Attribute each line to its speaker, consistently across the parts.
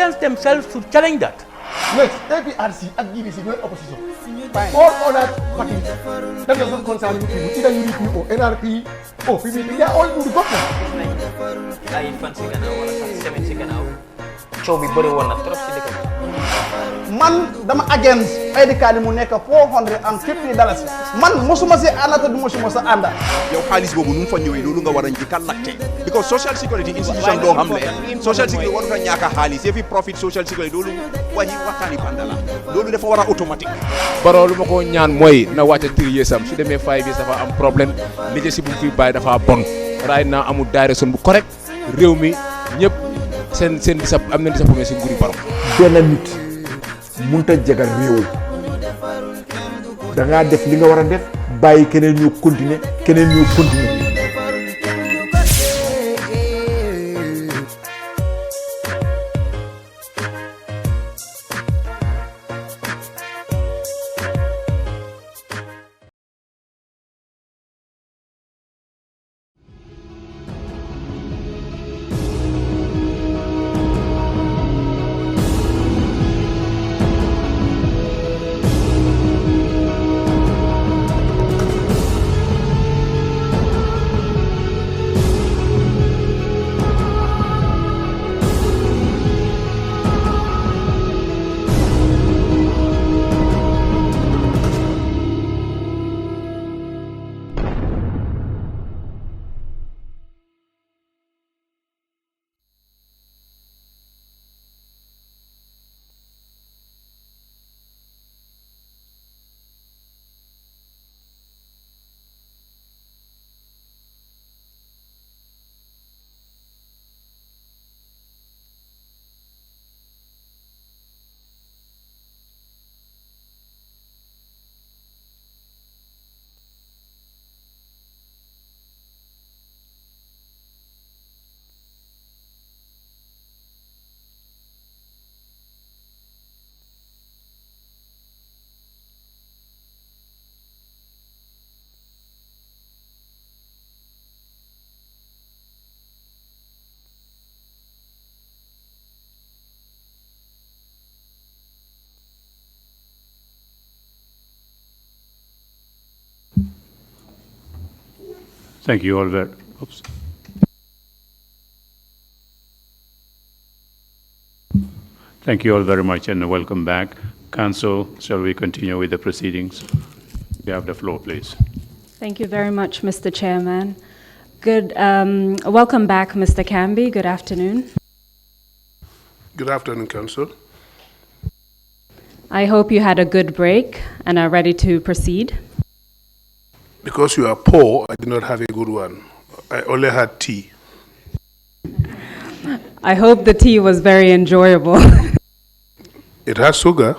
Speaker 1: themselves to challenge that.
Speaker 2: Yes, TRRC and GBC were opposition. Fine. All other parties, that doesn't concern you people, either UDP or NRP or PPP, they are all in the government.
Speaker 3: Ay fan si gannaaw wala sax semaine si gannaaw coow bi bëri woon na trop si dëkk
Speaker 2: man dama against ID card mu nekk $450. Man mosuma si àndata du mosuma sa ànda.
Speaker 4: yow xaalis boobu nu mu fa ñëwee loolu nga war a njëkk a laajte because social security institution doo xam ne social security warut a ñàkk a xaalis yëfi profit social security loolu waxtaani banda la loolu dafa war a automatique.
Speaker 5: Barrow lu ma ko ñaan mooy na wàcce 3 years am su demee 5 years dafa am problème leadership bu mu fi bàyyi dafa bon right now amul direction bu correct réew mi ñëpp seen am na disappointment si nguuri Barrow.
Speaker 6: benn nit mënut a jagal réew da ngaa def li nga war a def bàyyi keneen ñu continuer.
Speaker 7: Thank you all very Thank you all very much and welcome back. Council, shall we continue with the proceedings? You have the floor, please.
Speaker 8: Thank you very much, Mr. Chairman. Welcome back, Mr. Camby. Good afternoon.
Speaker 9: Good afternoon, Council.
Speaker 8: I hope you had a good break and are ready to proceed.
Speaker 9: Because you are poor, I did not have a good one. I only had tea.
Speaker 8: I hope the tea was very enjoyable.
Speaker 9: It has sugar.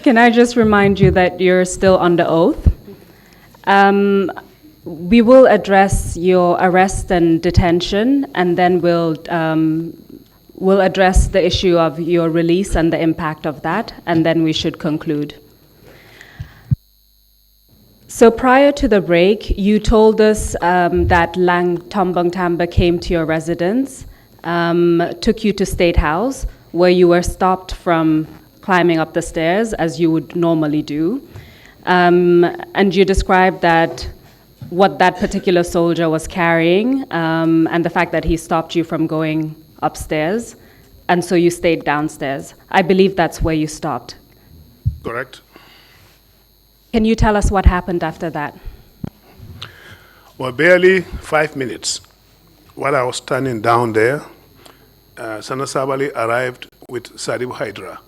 Speaker 8: Can I just remind you that you're still under oath? We will address your arrest and detention, and then we'll address the issue of your release and the impact of that, and then we should conclude. So prior to the break, you told us that Lang Tombong Tamba came to your residence, took you to State House, where you were stopped from climbing up the stairs, as you would normally do. And you described that what that particular soldier was carrying, and the fact that he stopped you from going upstairs, and so you stayed downstairs. I believe that's where you stopped.
Speaker 9: Correct.
Speaker 8: Can you tell us what happened after that?
Speaker 9: Well, barely 5 minutes. While I was standing down there, Sana Sabali arrived with Sadib Hydra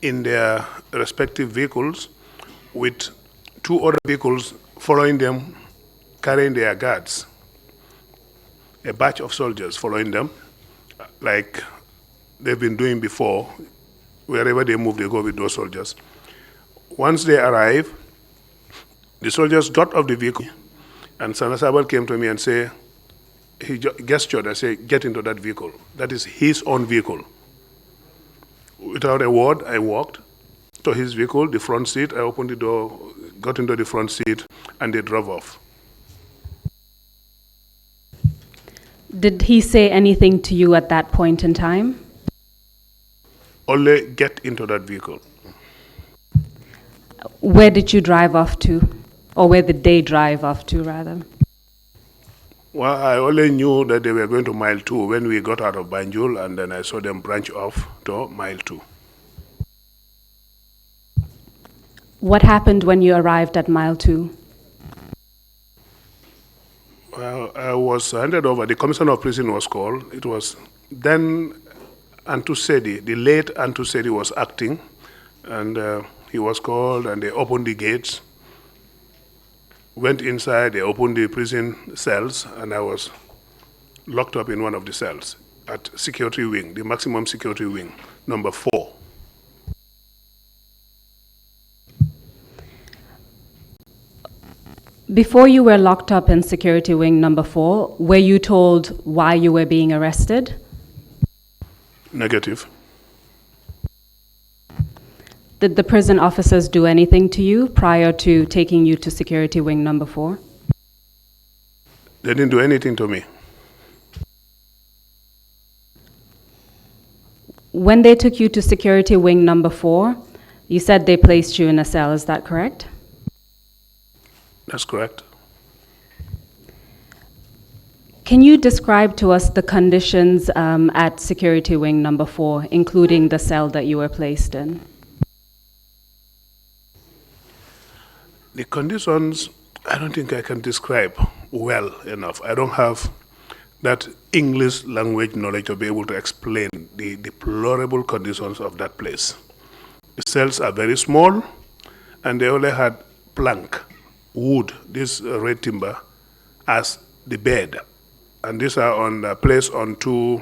Speaker 9: in their respective vehicles, with 2 other vehicles following them, carrying their guards. A batch of soldiers following them, like they've been doing before. Wherever they move, they go with those soldiers. Once they arrive, the soldiers got off the vehicle, and Sana Sabal came to me and said, he gestured and said, get into that vehicle. That is his own vehicle. Without a word, I walked to his vehicle, the front seat. I opened the door, got into the front seat, and they drove off.
Speaker 8: Did he say anything to you at that point in time?
Speaker 9: Only get into that vehicle.
Speaker 8: Where did you drive off to? Or where did they drive off to, rather?
Speaker 9: Well, I only knew that they were going to mile 2 when we got out of Banjul, and then I saw them branch off to mile 2.
Speaker 8: What happened when you arrived at mile 2?
Speaker 9: Well, I was handed over. The commissioner of prison was called. It was then Antusedi, the late Antusedi was acting, and he was called, and they opened the gates, went inside, they opened the prison cells, and I was locked up in one of the cells at security wing, the maximum security wing, number 4.
Speaker 8: Before you were locked up in security wing number 4, were you told why you were being arrested?
Speaker 9: Negative.
Speaker 8: Did the prison officers do anything to you prior to taking you to security wing number 4?
Speaker 9: They didn't do anything to me.
Speaker 8: When they took you to security wing number 4, you said they placed you in a cell, is that correct?
Speaker 9: That's correct.
Speaker 8: Can you describe to us the conditions at security wing number 4, including the cell that you were placed in?
Speaker 9: The conditions, I don't think I can describe well enough. I don't have that English language knowledge to be able to explain the deplorable conditions of that place. The cells are very small, and they only had plank, wood, this red timber, as the bed. And these are placed on 2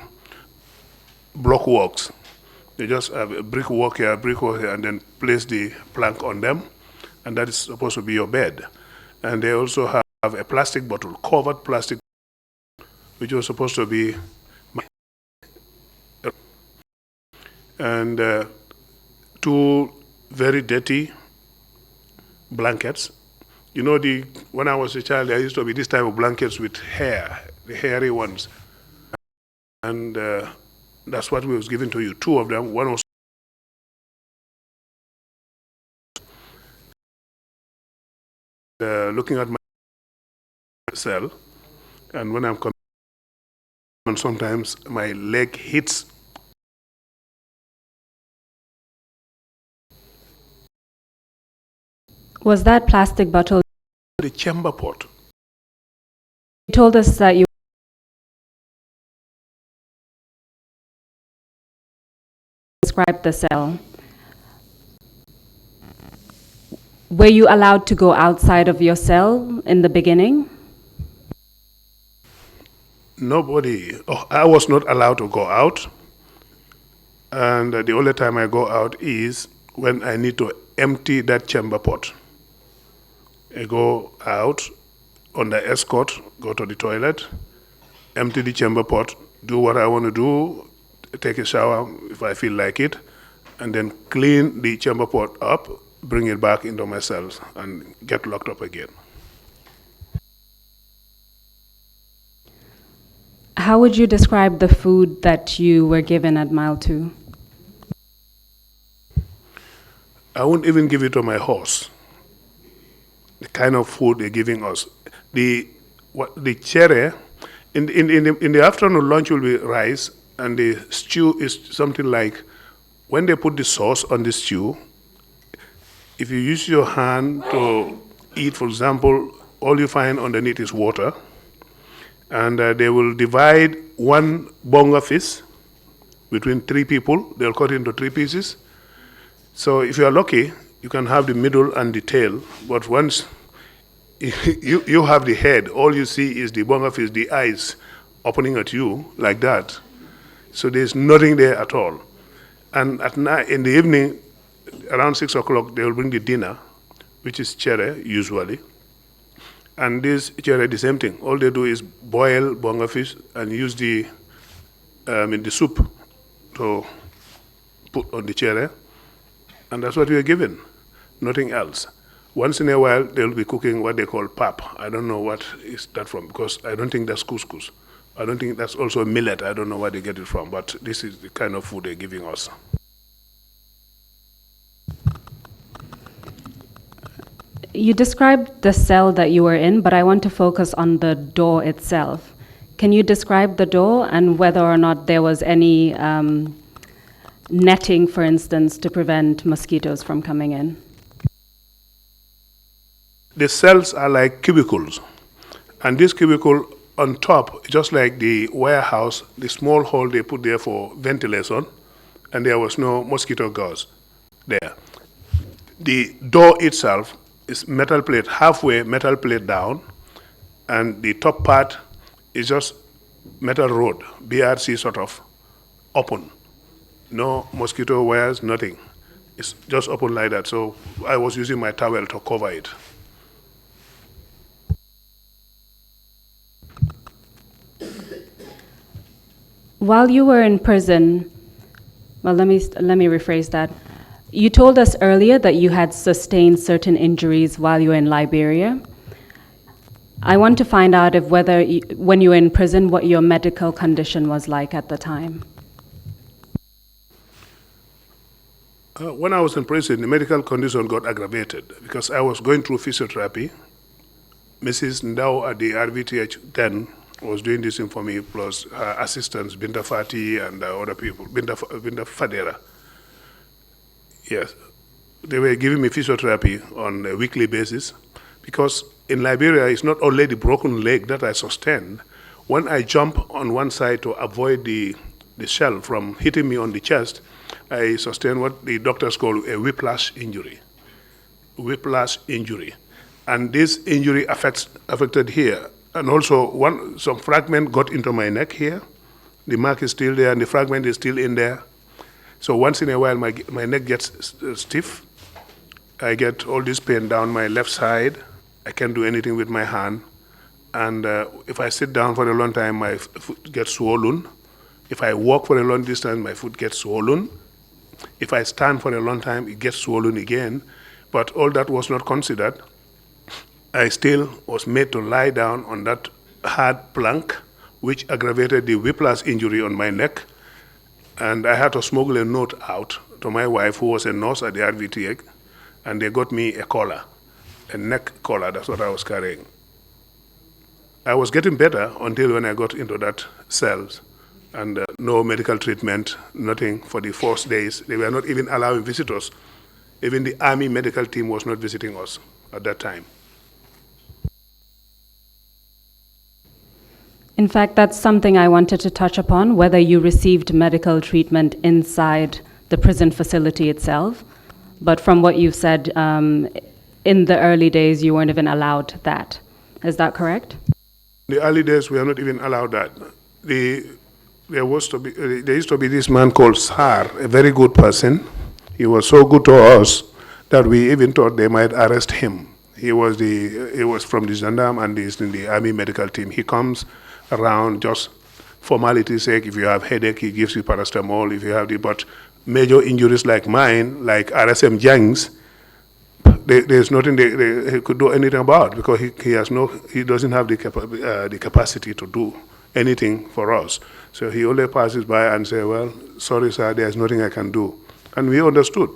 Speaker 9: block walks. They just have a brick walk here, and then place the plank on them, and that is supposed to be your bed. And they also have a plastic bottle, covered plastic, which was supposed to be and 2 very dirty blankets. You know, when I was a child, there used to be this type of blankets with hair, the hairy ones. And that's what was given to you, 2 of them. One was looking at my cell, and when I'm coming, sometimes my leg hits.
Speaker 8: Was that plastic bottle?
Speaker 9: The chamber pot.
Speaker 8: You told us that you described the cell. Were you allowed to go outside of your cell in the beginning?
Speaker 9: Nobody. I was not allowed to go out. And the only time I go out is when I need to empty that chamber pot. I go out under escort, go to the toilet, empty the chamber pot, do what I want to do, take a shower if I feel like it, and then clean the chamber pot up, bring it back into my cells, and get locked up again.
Speaker 8: How would you describe the food that you were given at mile 2?
Speaker 9: I wouldn't even give it to my horse. The kind of food they're giving us. The cherry, in the afternoon lunch will be rice, and the stew is something like, when they put the sauce on the stew, if you use your hand to eat, for example, all you find underneath is water, and they will divide 1 bonga fish between 3 people. They'll cut it into 3 pieces. So if you are lucky, you can have the middle and the tail, but once you have the head, all you see is the bonga fish, the eyes opening at you like that. So there's nothing there at all. And at night, in the evening, around 6 o'clock, they will bring the dinner, which is chere, usually. And this chere, the same thing. All they do is boil bonga fish and use the soup to put on the chere. And that's what we are given, nothing else. Once in a while, they'll be cooking what they call pap. I don't know what is that from, because I don't think that's couscous. I don't think that's also millet. I don't know where they get it from, but this is the kind of food they're giving us.
Speaker 8: You described the cell that you were in, but I want to focus on the door itself. Can you describe the door and whether or not there was any netting, for instance, to prevent mosquitoes from coming in?
Speaker 9: The cells are like cubicles, and this cubicle on top, just like the warehouse, the small hole they put there for ventilation, and there was no mosquito gauze there. The door itself is metal plate, halfway metal plate down, and the top part is just metal road, BRC sort of, open. No mosquito wires, nothing. It's just open like that, so I was using my towel to cover it.
Speaker 8: While you were in prison, well, let me rephrase that. You told us earlier that you had sustained certain injuries while you were in Liberia. I want to find out if when you were in prison, what your medical condition was like at the time.
Speaker 9: When I was in prison, the medical condition got aggravated because I was going through physiotherapy. Mrs. Ndao at the RVTH then was doing this thing for me, plus her assistants, Binta Fati and other people, Binta Fadera. Yes, they were giving me physiotherapy on a weekly basis because in Liberia, it's not only the broken leg that I sustained. When I jump on one side to avoid the shell from hitting me on the chest, I sustained what the doctors call a whiplash injury. Whiplash injury. And this injury affected here. And also, some fragment got into my neck here. The mark is still there, and the fragment is still in there. So once in a while, my neck gets stiff. I get all this pain down my left side. I can't do anything with my hand. And if I sit down for a long time, my foot gets swollen. If I walk for a long distance, my foot gets swollen. If I stand for a long time, it gets swollen again. But all that was not considered. I still was made to lie down on that hard plank, which aggravated the whiplash injury on my neck. And I had to smuggle a note out to my wife, who was a nurse at the RVTH, and they got me a collar, a neck collar. That's what I was carrying. I was getting better until when I got into that cells, and no medical treatment, nothing for the first days. They were not even allowing visitors. Even the Army medical team was not visiting us at that time.
Speaker 8: In fact, that's something I wanted to touch upon, whether you received medical treatment inside the prison facility itself. But from what you've said, in the early days, you weren't even allowed that. Is that correct?
Speaker 9: In the early days, we are not even allowed that. There used to be this man called Sar, a very good person. He was so good to us that we even thought they might arrest him. He was from the gendarme and he's in the Army medical team. He comes around just formality's sake. If you have headache, he gives you paracetamol. If you have but major injuries like mine, like RSM Jang's, there's nothing he could do anything about because he doesn't have the capacity to do anything for us. So he only passes by and say, well, sorry sir, there's nothing I can do. And we understood.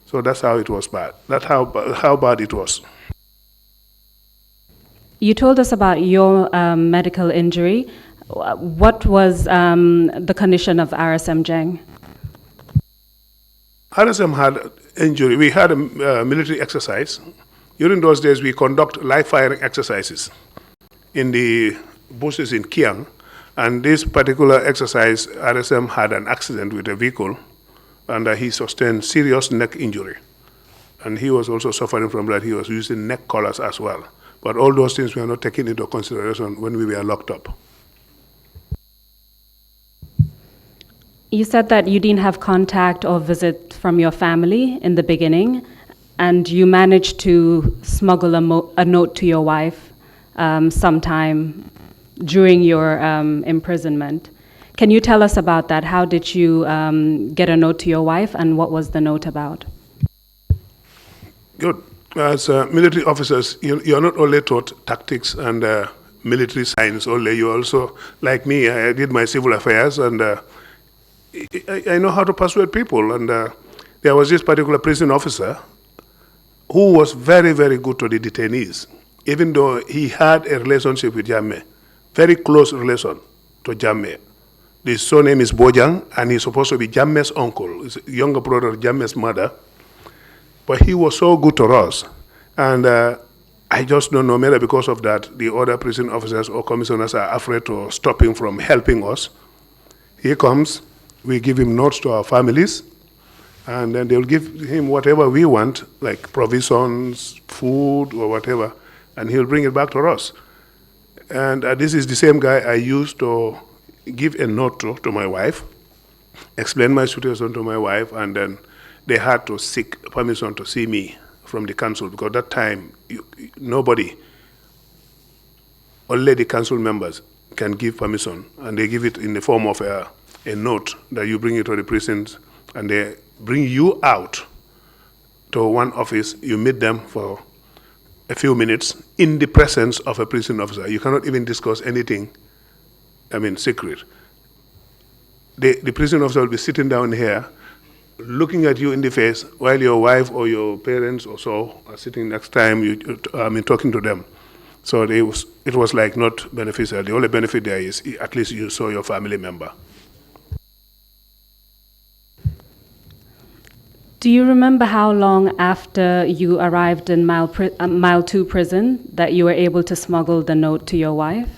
Speaker 9: So that's how it was bad. That's how bad it was.
Speaker 8: You told us about your medical injury. What was the condition of RSM Jeng?
Speaker 9: RSM had injury. We had a military exercise. During those days, we conduct live firing exercises in the bushes in Kiang. And this particular exercise, RSM had an accident with a vehicle, and he sustained serious neck injury. And he was also suffering from that. He was using neck collars as well. But all those things were not taken into consideration when we were locked up.
Speaker 8: You said that you didn't have contact or visit from your family in the beginning, and you managed to smuggle a note to your wife sometime during your imprisonment. Can you tell us about that? How did you get a note to your wife, and what was the note about?
Speaker 9: Good. As military officers, you're not only taught tactics and military science only, you also, like me, I did my civil affairs, and I know how to persuade people. And there was this particular prison officer who was very, very good to the detainees, even though he had a relationship with Jammeh, very close relation to Jammeh. The surname is Bojang, and he's supposed to be Jammeh's uncle, he's a younger brother of Jammeh's mother. But he was so good to us. And I just don't know, maybe because of that, the other prison officers or commissioners are afraid to stop him from helping us. He comes, we give him notes to our families, and then they'll give him whatever we want, like provisions, food, or whatever, and he'll bring it back to us. And this is the same guy I used to give a note to my wife, explain my situation to my wife, and then they had to seek permission to see me from the council, because that time, nobody, only the council members can give permission, and they give it in the form of a note that you bring it to the prisons, and they bring you out to one office, you meet them for a few minutes in the presence of a prison officer. You cannot even discuss anything, secret. The prison officer will be sitting down here, looking at you in the face, while your wife or your parents or so are sitting next time, talking to them. So it was like not beneficial. The only benefit there is at least you saw your family member.
Speaker 8: Do you remember how long after you arrived in Mile 2 prison that you were able to smuggle the note to your wife?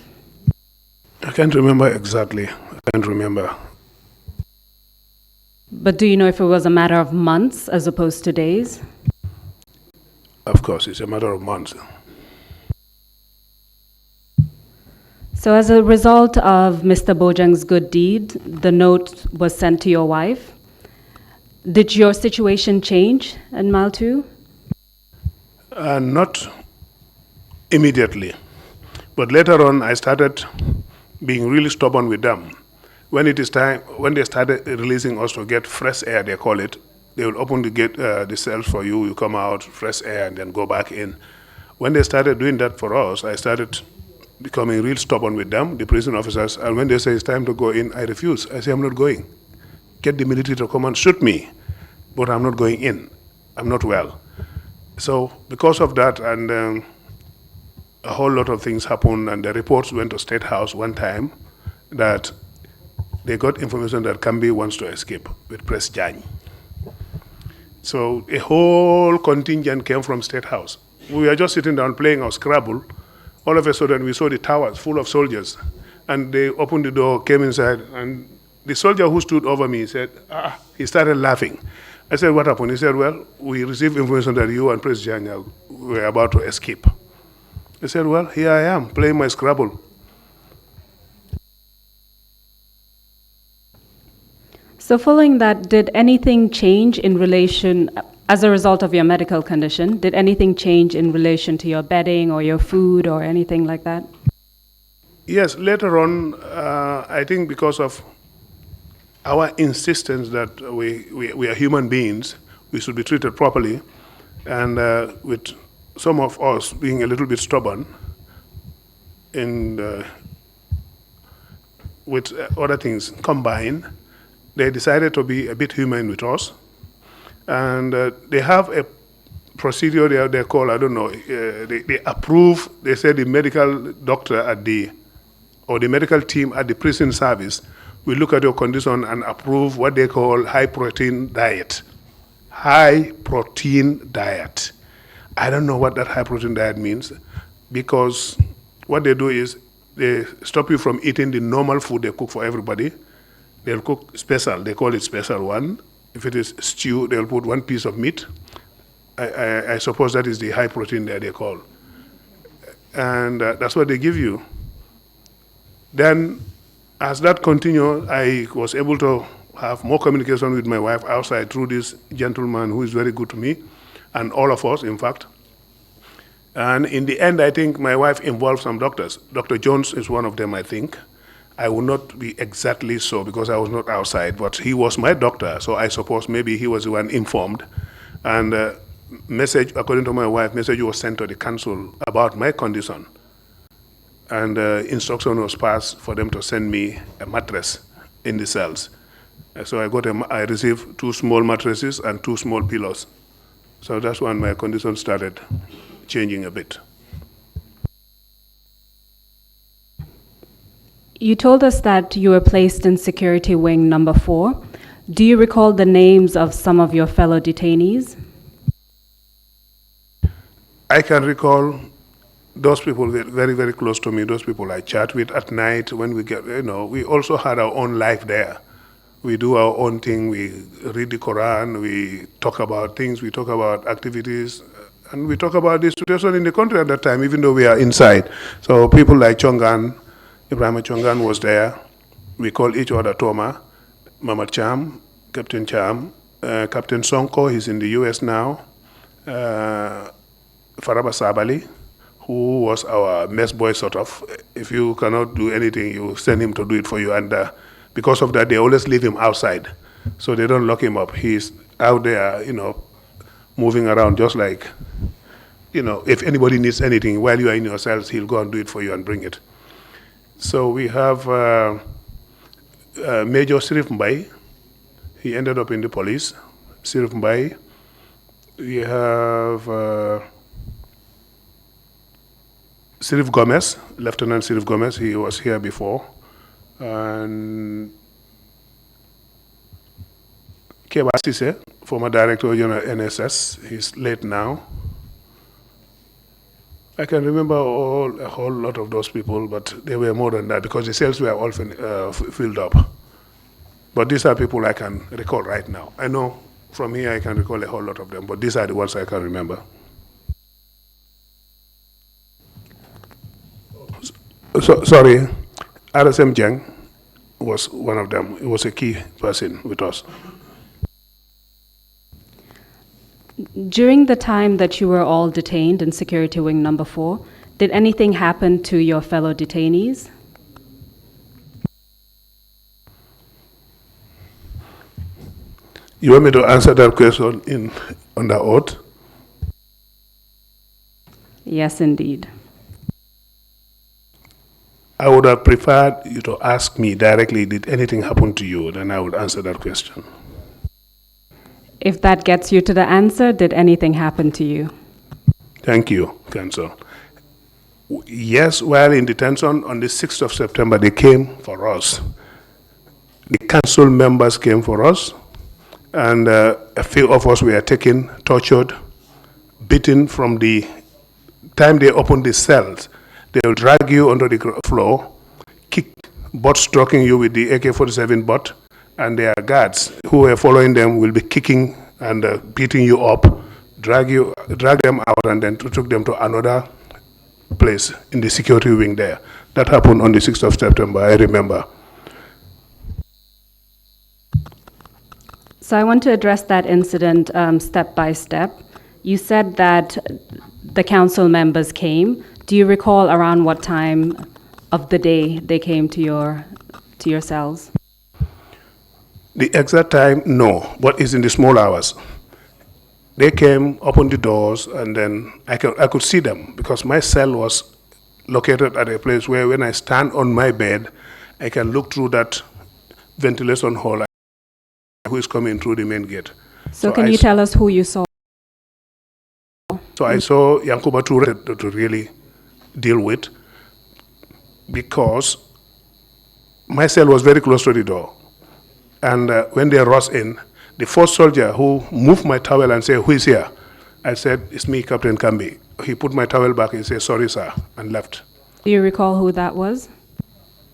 Speaker 9: I can't remember exactly. I can't remember.
Speaker 8: But do you know if it was a matter of months as opposed to days?
Speaker 9: Of course, it's a matter of months.
Speaker 8: So as a result of Mr. Bojang's good deed, the note was sent to your wife. Did your situation change in Mile 2?
Speaker 9: Not immediately. But later on, I started being really stubborn with them. When it is time, when they started releasing us to get fresh air, they call it, they will open the cells for you, you come out, fresh air, and then go back in. When they started doing that for us, I started becoming real stubborn with them, the prison officers, and when they say it's time to go in, I refuse. I say, I'm not going. Get the military to come and shoot me, but I'm not going in. I'm not well. So because of that, and a whole lot of things happened, and the reports went to State House one time that they got information that Kambi wants to escape with Press Jany. So a whole contingent came from State House. We were just sitting down playing our Scrabble. All of a sudden, we saw the towers full of soldiers, and they opened the door, came inside, and the soldier who stood over me said, he started laughing. I said, what happened? He said, well, we received information that you and Prince Janya were about to escape. I said, well, here I am, playing my Scrabble.
Speaker 8: So following that, did anything change in relation, as a result of your medical condition, did anything change in relation to your bedding or your food or anything like that?
Speaker 9: Yes, later on, I think because of our insistence that we are human beings, we should be treated properly, and with some of us being a little bit stubborn, and with other things combined, they decided to be a bit humane with us. And they have a procedure they call, I don't know, they approve, they say the medical doctor at the medical team at the prison service will look at your condition and approve what they call high protein diet. High protein diet. I don't know what that high protein diet means, because what they do is they stop you from eating the normal food they cook for everybody. They'll cook special, they call it special one. If it is stew, they'll put one piece of meat. I suppose that is the high protein that they call. And that's what they give you. Then, as that continued, I was able to have more communication with my wife outside through this gentleman who is very good to me, and all of us, in fact. And in the end, I think my wife involved some doctors. Dr. Jones is one of them, I think. I will not be exactly so because I was not outside, but he was my doctor, so I suppose maybe he was the one informed. And message, according to my wife, message was sent to the council about my condition. And instruction was passed for them to send me a mattress in the cells. So I received 2 small mattresses and 2 small pillows. So that's when my condition started changing a bit.
Speaker 8: You told us that you were placed in security wing number 4. Do you recall the names of some of your fellow detainees?
Speaker 9: I can recall those people very, very close to me, those people I chat with at night when we get, we also had our own life there. We do our own thing, we read the Quran, we talk about things, we talk about activities, and we talk about the situation in the country at that time, even though we are inside. So people like Chongan, Ibrahim Chongan was there. We call each other Toma, Mama Cham, Captain Cham, Captain Sonko, he's in the US now, Faraba Sabali, who was our mess boy, sort of. If you cannot do anything, you send him to do it for you. And because of that, they always leave him outside. So they don't lock him up. He's out there, moving around just like, if anybody needs anything while you are in your cells, he'll go and do it for you and bring it. So we have Major Sirif Mbai. He ended up in the police. Sirif Mbai. We have Sirif Gomez, Lieutenant Sirif Gomez, he was here before. And Keba Sise, former Director General NSS, he's late now. I can remember a whole lot of those people, but they were more than that because the cells were all filled up. But these are people I can recall right now. I know from here I can recall a whole lot of them, but these are the ones I can remember. Sorry, RSM Jang was one of them. He was a key person with us.
Speaker 8: During the time that you were all detained in security wing number 4, did anything happen to your fellow detainees?
Speaker 9: You want me to answer that question under oath?
Speaker 8: Yes, indeed.
Speaker 9: I would have preferred you to ask me directly, did anything happen to you? Then I would answer that question.
Speaker 8: If that gets you to the answer, did anything happen to you?
Speaker 9: Thank you, Counsel. Yes, while in detention on the 6th of September, they came for us. The council members came for us, and a few of us were taken, tortured, beaten from the time they opened the cells. They will drag you onto the floor, kick, butt-stroking you with the AK-47 butt, and their guards who were following them will be kicking and beating you up, drag them out, and then took them to another place in the security wing there. That happened on the 6th of September, I remember.
Speaker 8: So I want to address that incident step by step. You said that the council members came. Do you recall around what time of the day they came to your cells?
Speaker 9: The exact time, no, but it's in the small hours. They came, opened the doors, and then I could see them because my cell was located at a place where when I stand on my bed, I can look through that ventilation hole who is coming through the main gate.
Speaker 8: So can you tell us who you saw?
Speaker 9: So I saw Yankuba Toure to really deal with because my cell was very close to the door. And when they rushed in, the first soldier who moved my towel and said, "Who is here?" I said, "It's me, Captain Kambi." He put my towel back and said, "Sorry, sir," and left.
Speaker 8: Do you recall who that was?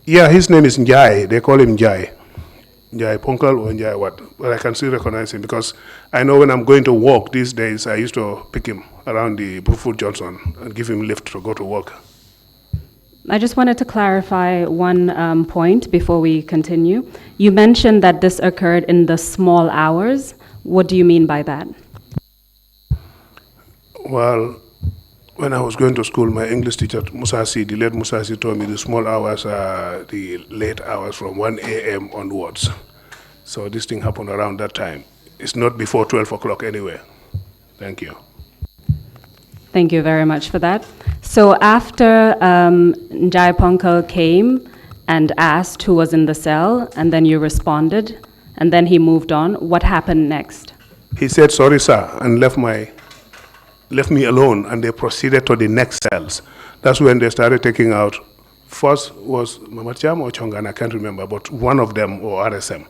Speaker 9: Yeah, his name is Njai. They call him Njai. Njai Punkal or Njai what? But I can still recognize him because I know when I'm going to work these days, I used to pick him around the Brookfield Johnson and give him lift to go to work.
Speaker 8: I just wanted to clarify one point before we continue. You mentioned that this occurred in the small hours. What do you mean by that?
Speaker 9: Well, when I was going to school, my English teacher, Musasi, the late Musasi, told me the small hours are the late hours from 1 a.m. onwards. So this thing happened around that time. It's not before 12 o'clock anyway. Thank you.
Speaker 8: Thank you very much for that. So after Njai Ponkal came and asked who was in the cell, and then you responded, and then he moved on, what happened next?
Speaker 9: He said, sorry, sir, and left me alone, and they proceeded to the next cells. That's when they started taking out. First was Mamacham or Chongan, I can't remember, but one of them, or RSM.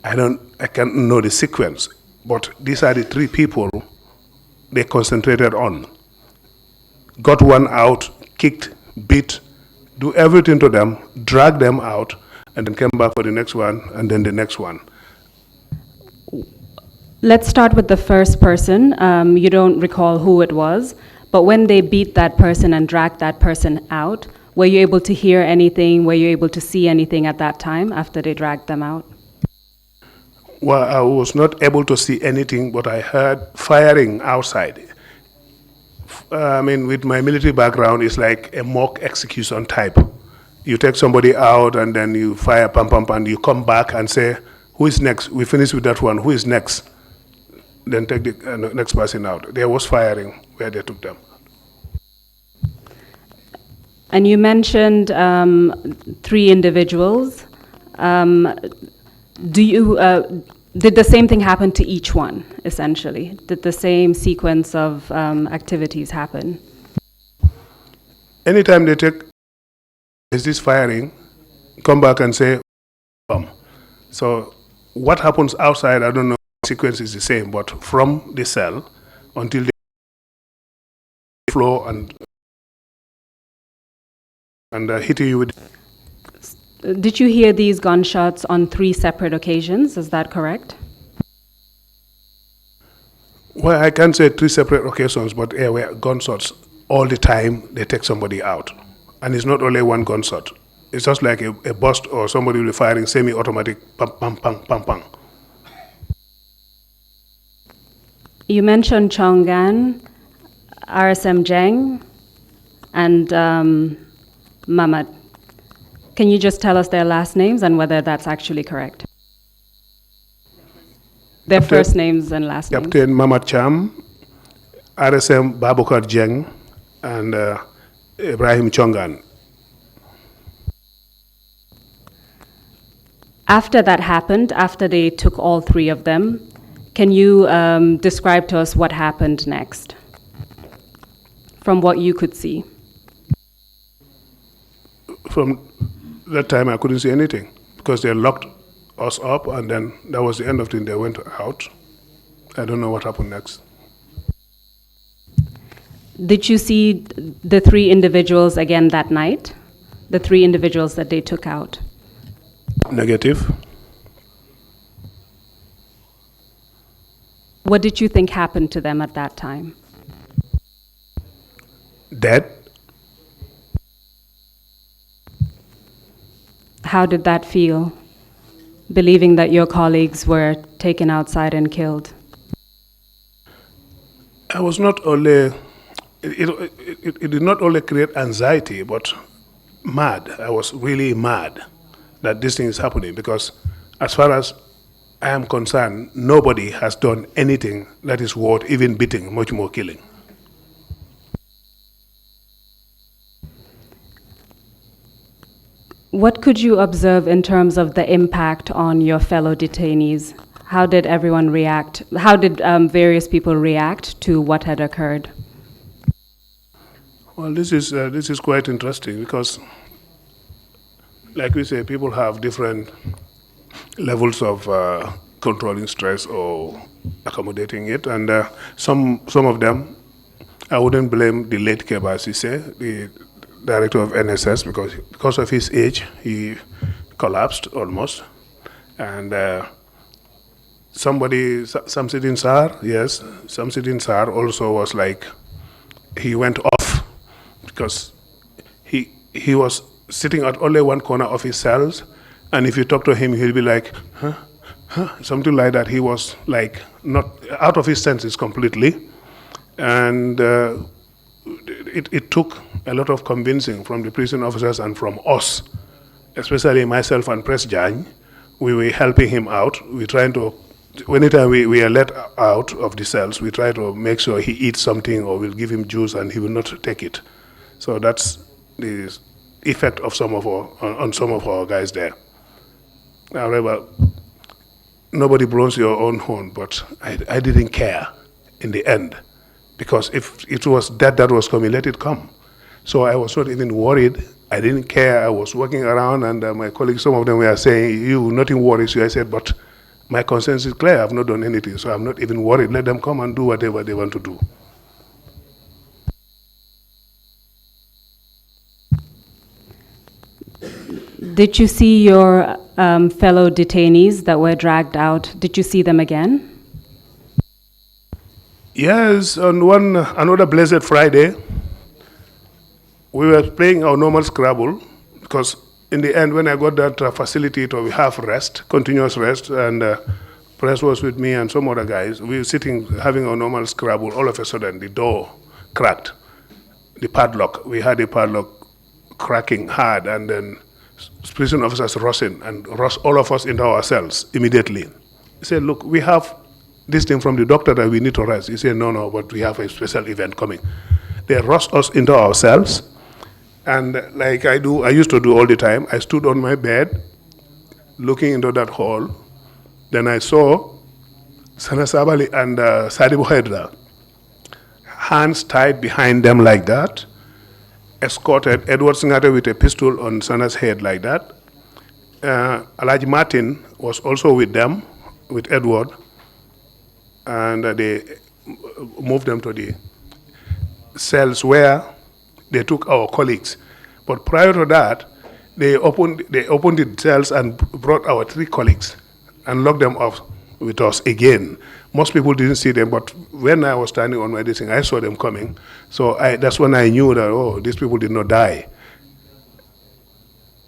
Speaker 9: I can't know the sequence, but these are the three people they concentrated on. Got one out, kicked, beat, do everything to them, drag them out, and then came back for the next one, and then the next one.
Speaker 8: Let's start with the first person. You don't recall who it was, but when they beat that person and dragged that person out, were you able to hear anything? Were you able to see anything at that time after they dragged them out?
Speaker 9: Well, I was not able to see anything, but I heard firing outside. I mean, with my military background, it's like a mock execution type. You take somebody out and then you fire, pam, pam, pam, and you come back and say, who is next? We finish with that one, who is next? Then take the next person out. There was firing where they took them.
Speaker 8: And you mentioned 3 individuals. Did the same thing happen to each one, essentially? Did the same sequence of activities happen?
Speaker 9: Anytime they take this firing, come back and say, so what happens outside, I don't know, the sequence is the same, but from the cell until the floor and hitting you with.
Speaker 8: Did you hear these gunshots on 3 separate occasions? Is that correct?
Speaker 9: Well, I can't say 3 separate occasions, but there were gunshots all the time. They take somebody out. And it's not only one gunshot. It's just like a burst or somebody will be firing semi-automatic, pam, pam, pam, pam, pam.
Speaker 8: You mentioned Chongan, RSM Jeng, and Mamad. Can you just tell us their last names and whether that's actually correct? Their first names and last names.
Speaker 9: Captain Mamad Cham, RSM Babukar Jeng, and Ibrahim Chongan.
Speaker 8: After that happened, after they took all 3 of them, can you describe to us what happened next, from what you could see?
Speaker 9: From that time, I couldn't see anything because they locked us up, and then that was the end of it. They went out. I don't know what happened next.
Speaker 8: Did you see the 3 individuals again that night? The 3 individuals that they took out?
Speaker 9: Negative.
Speaker 8: What did you think happened to them at that time?
Speaker 9: Dead.
Speaker 8: How did that feel, believing that your colleagues were taken outside and killed?
Speaker 9: I was not only, it did not only create anxiety, but mad. I was really mad that this thing is happening because as far as I am concerned, nobody has done anything that is worth even beating, much more killing.
Speaker 8: What could you observe in terms of the impact on your fellow detainees? How did everyone react? How did various people react to what had occurred?
Speaker 9: Well, this is quite interesting because, like we say, people have different levels of controlling stress or accommodating it, and some of them, I wouldn't blame the late Keba Sise, the director of NSS, because of his age, he collapsed almost. And Samsidin Sar, yes, Samsidin Sar also was like, he went off because he was sitting at only one corner of his cells, and if you talk to him, he'll be like, something like that. He was like not out of his senses completely. And it took a lot of convincing from the prison officers and from us, especially myself and Press Jan. We were helping him out. We were trying to anytime we are let out of the cells, we try to make sure he eats something, or we'll give him juice and he will not take it. So that's the effect of some of our guys there. However, nobody blows your own horn, but I didn't care in the end, because if it was that was coming, let it come. So I was not even worried. I didn't care. I was walking around, and my colleagues, some of them were saying, "You, nothing worries you." I said, "But my conscience is clear. I've not done anything, so I'm not even worried. Let them come and do whatever they want to do."
Speaker 8: Did you see your fellow detainees that were dragged out? Did you see them again?
Speaker 9: Yes, on another blessed Friday, we were playing our normal Scrabble, because in the end, when I got that facility to have rest, continuous rest, and Press was with me and some other guys, we were sitting having our normal Scrabble. All of a sudden, the door cracked. The padlock, we had a padlock cracking hard, and then prison officers rushed in and rushed all of us into our cells immediately. He said, "Look, we have this thing from the doctor that we need to rest." He said, no, but we have a special event coming. They rushed us into our cells, and like I used to do all the time, I stood on my bed looking into that hall. Then I saw Sana Sabali and Sadibu Hydra, hands tied behind them like that, escorted Edward Singate with a pistol on Sana's head like that. Alaji Martin was also with them, with Edward, and they moved them to the cells where they took our colleagues. But prior to that, they opened the cells and brought our 3 colleagues and locked them up with us again. Most people didn't see them, but when I was standing on my thing, I saw them coming. So that's when I knew that, oh, these people did not die.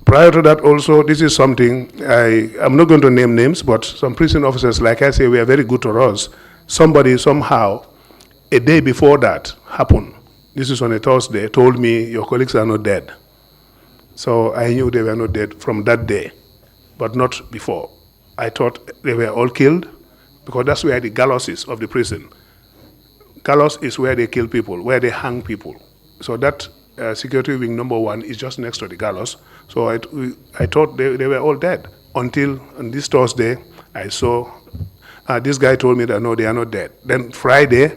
Speaker 9: Prior to that also, this is something, I'm not going to name names, but some prison officers, like I say, were very good to us. Somebody somehow, a day before that happened, this is on a Thursday, told me, "Your colleagues are not dead." So I knew they were not dead from that day, but not before. I thought they were all killed, because that's where the gallows is of the prison. Gallows is where they kill people, where they hang people. So that security wing number 1 is just next to the gallows. So I thought they were all dead, until on this Thursday, I saw, this guy told me that no, they are not dead. Then Friday,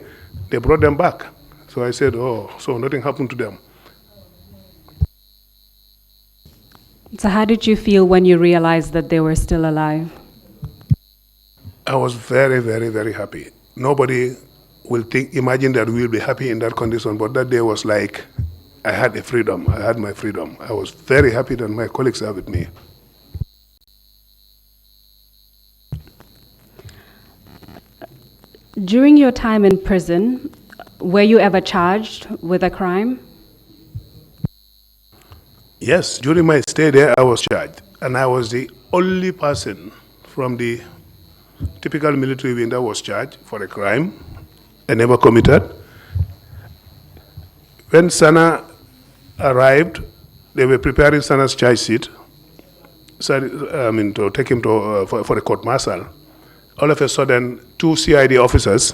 Speaker 9: they brought them back. So I said, oh, so nothing happened to them.
Speaker 8: So how did you feel when you realized that they were still alive?
Speaker 9: I was very, very, very happy. Nobody will imagine that we'll be happy in that condition, but that day was like, I had a freedom. I had my freedom. I was very happy that my colleagues are with me.
Speaker 8: During your time in prison, were you ever charged with a crime?
Speaker 9: Yes, during my stay there, I was charged. And I was the only person from the typical military wing that was charged for a crime I never committed. When Sana arrived, they were preparing Sana's charge sheet, to take him to for a court martial. All of a sudden, 2 CID officers,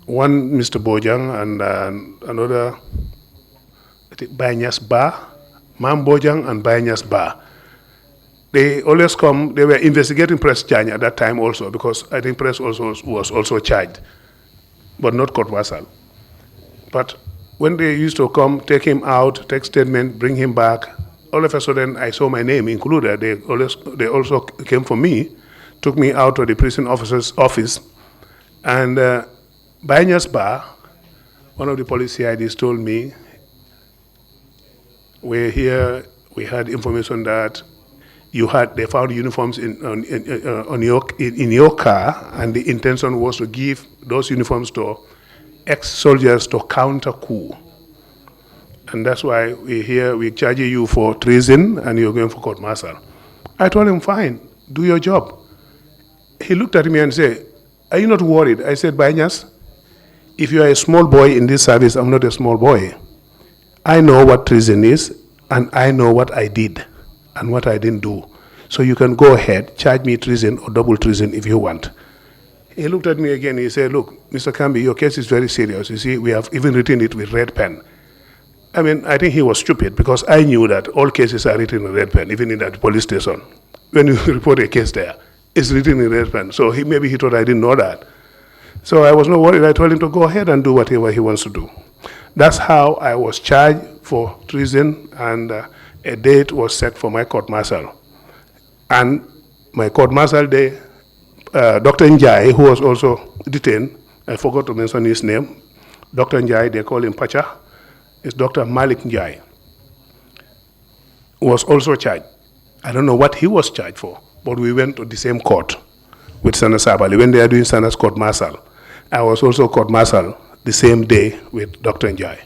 Speaker 9: one Mr. Bojang and another, I think, Banyas Ba, Mam Bojang and Banyas Ba. They always come, they were investigating Press Chanya at that time also, because I think Press also was also charged, but not court martial. But when they used to come, take him out, take statement, bring him back, all of a sudden I saw my name included. They also came for me, took me out to the prison officer's office, and Banyas Ba, one of the police CIDs, told me, we're here, we had information that they found uniforms in your car, and the intention was to give those uniforms to ex-soldiers to counter coup. And that's why we're here, we charge you for treason, and you're going for court martial. I told him, fine, do your job. He looked at me and said, are you not worried? I said, Banyas, if you are a small boy in this service, I'm not a small boy. I know what treason is, and I know what I did and what I didn't do. So you can go ahead, charge me treason or double treason if you want. He looked at me again, he said, look, Mr. Kambi, your case is very serious. You see, we have even written it with red pen. I mean, I think he was stupid because I knew that all cases are written in red pen, even in that police station. When you report a case there, it's written in red pen. So maybe he thought I didn't know that. So I was not worried. I told him to go ahead and do whatever he wants to do. That's how I was charged for treason, and a date was set for my court-martial. And my court-martial day, Dr. Njai, who was also detained, I forgot to mention his name. Dr. Njai, they call him Pacha. It's Dr. Malik Njai, was also charged. I don't know what he was charged for, but we went to the same court with Sana Sabali when they are doing Sana's court-martial. I was also court-martial the same day with Dr. Njai.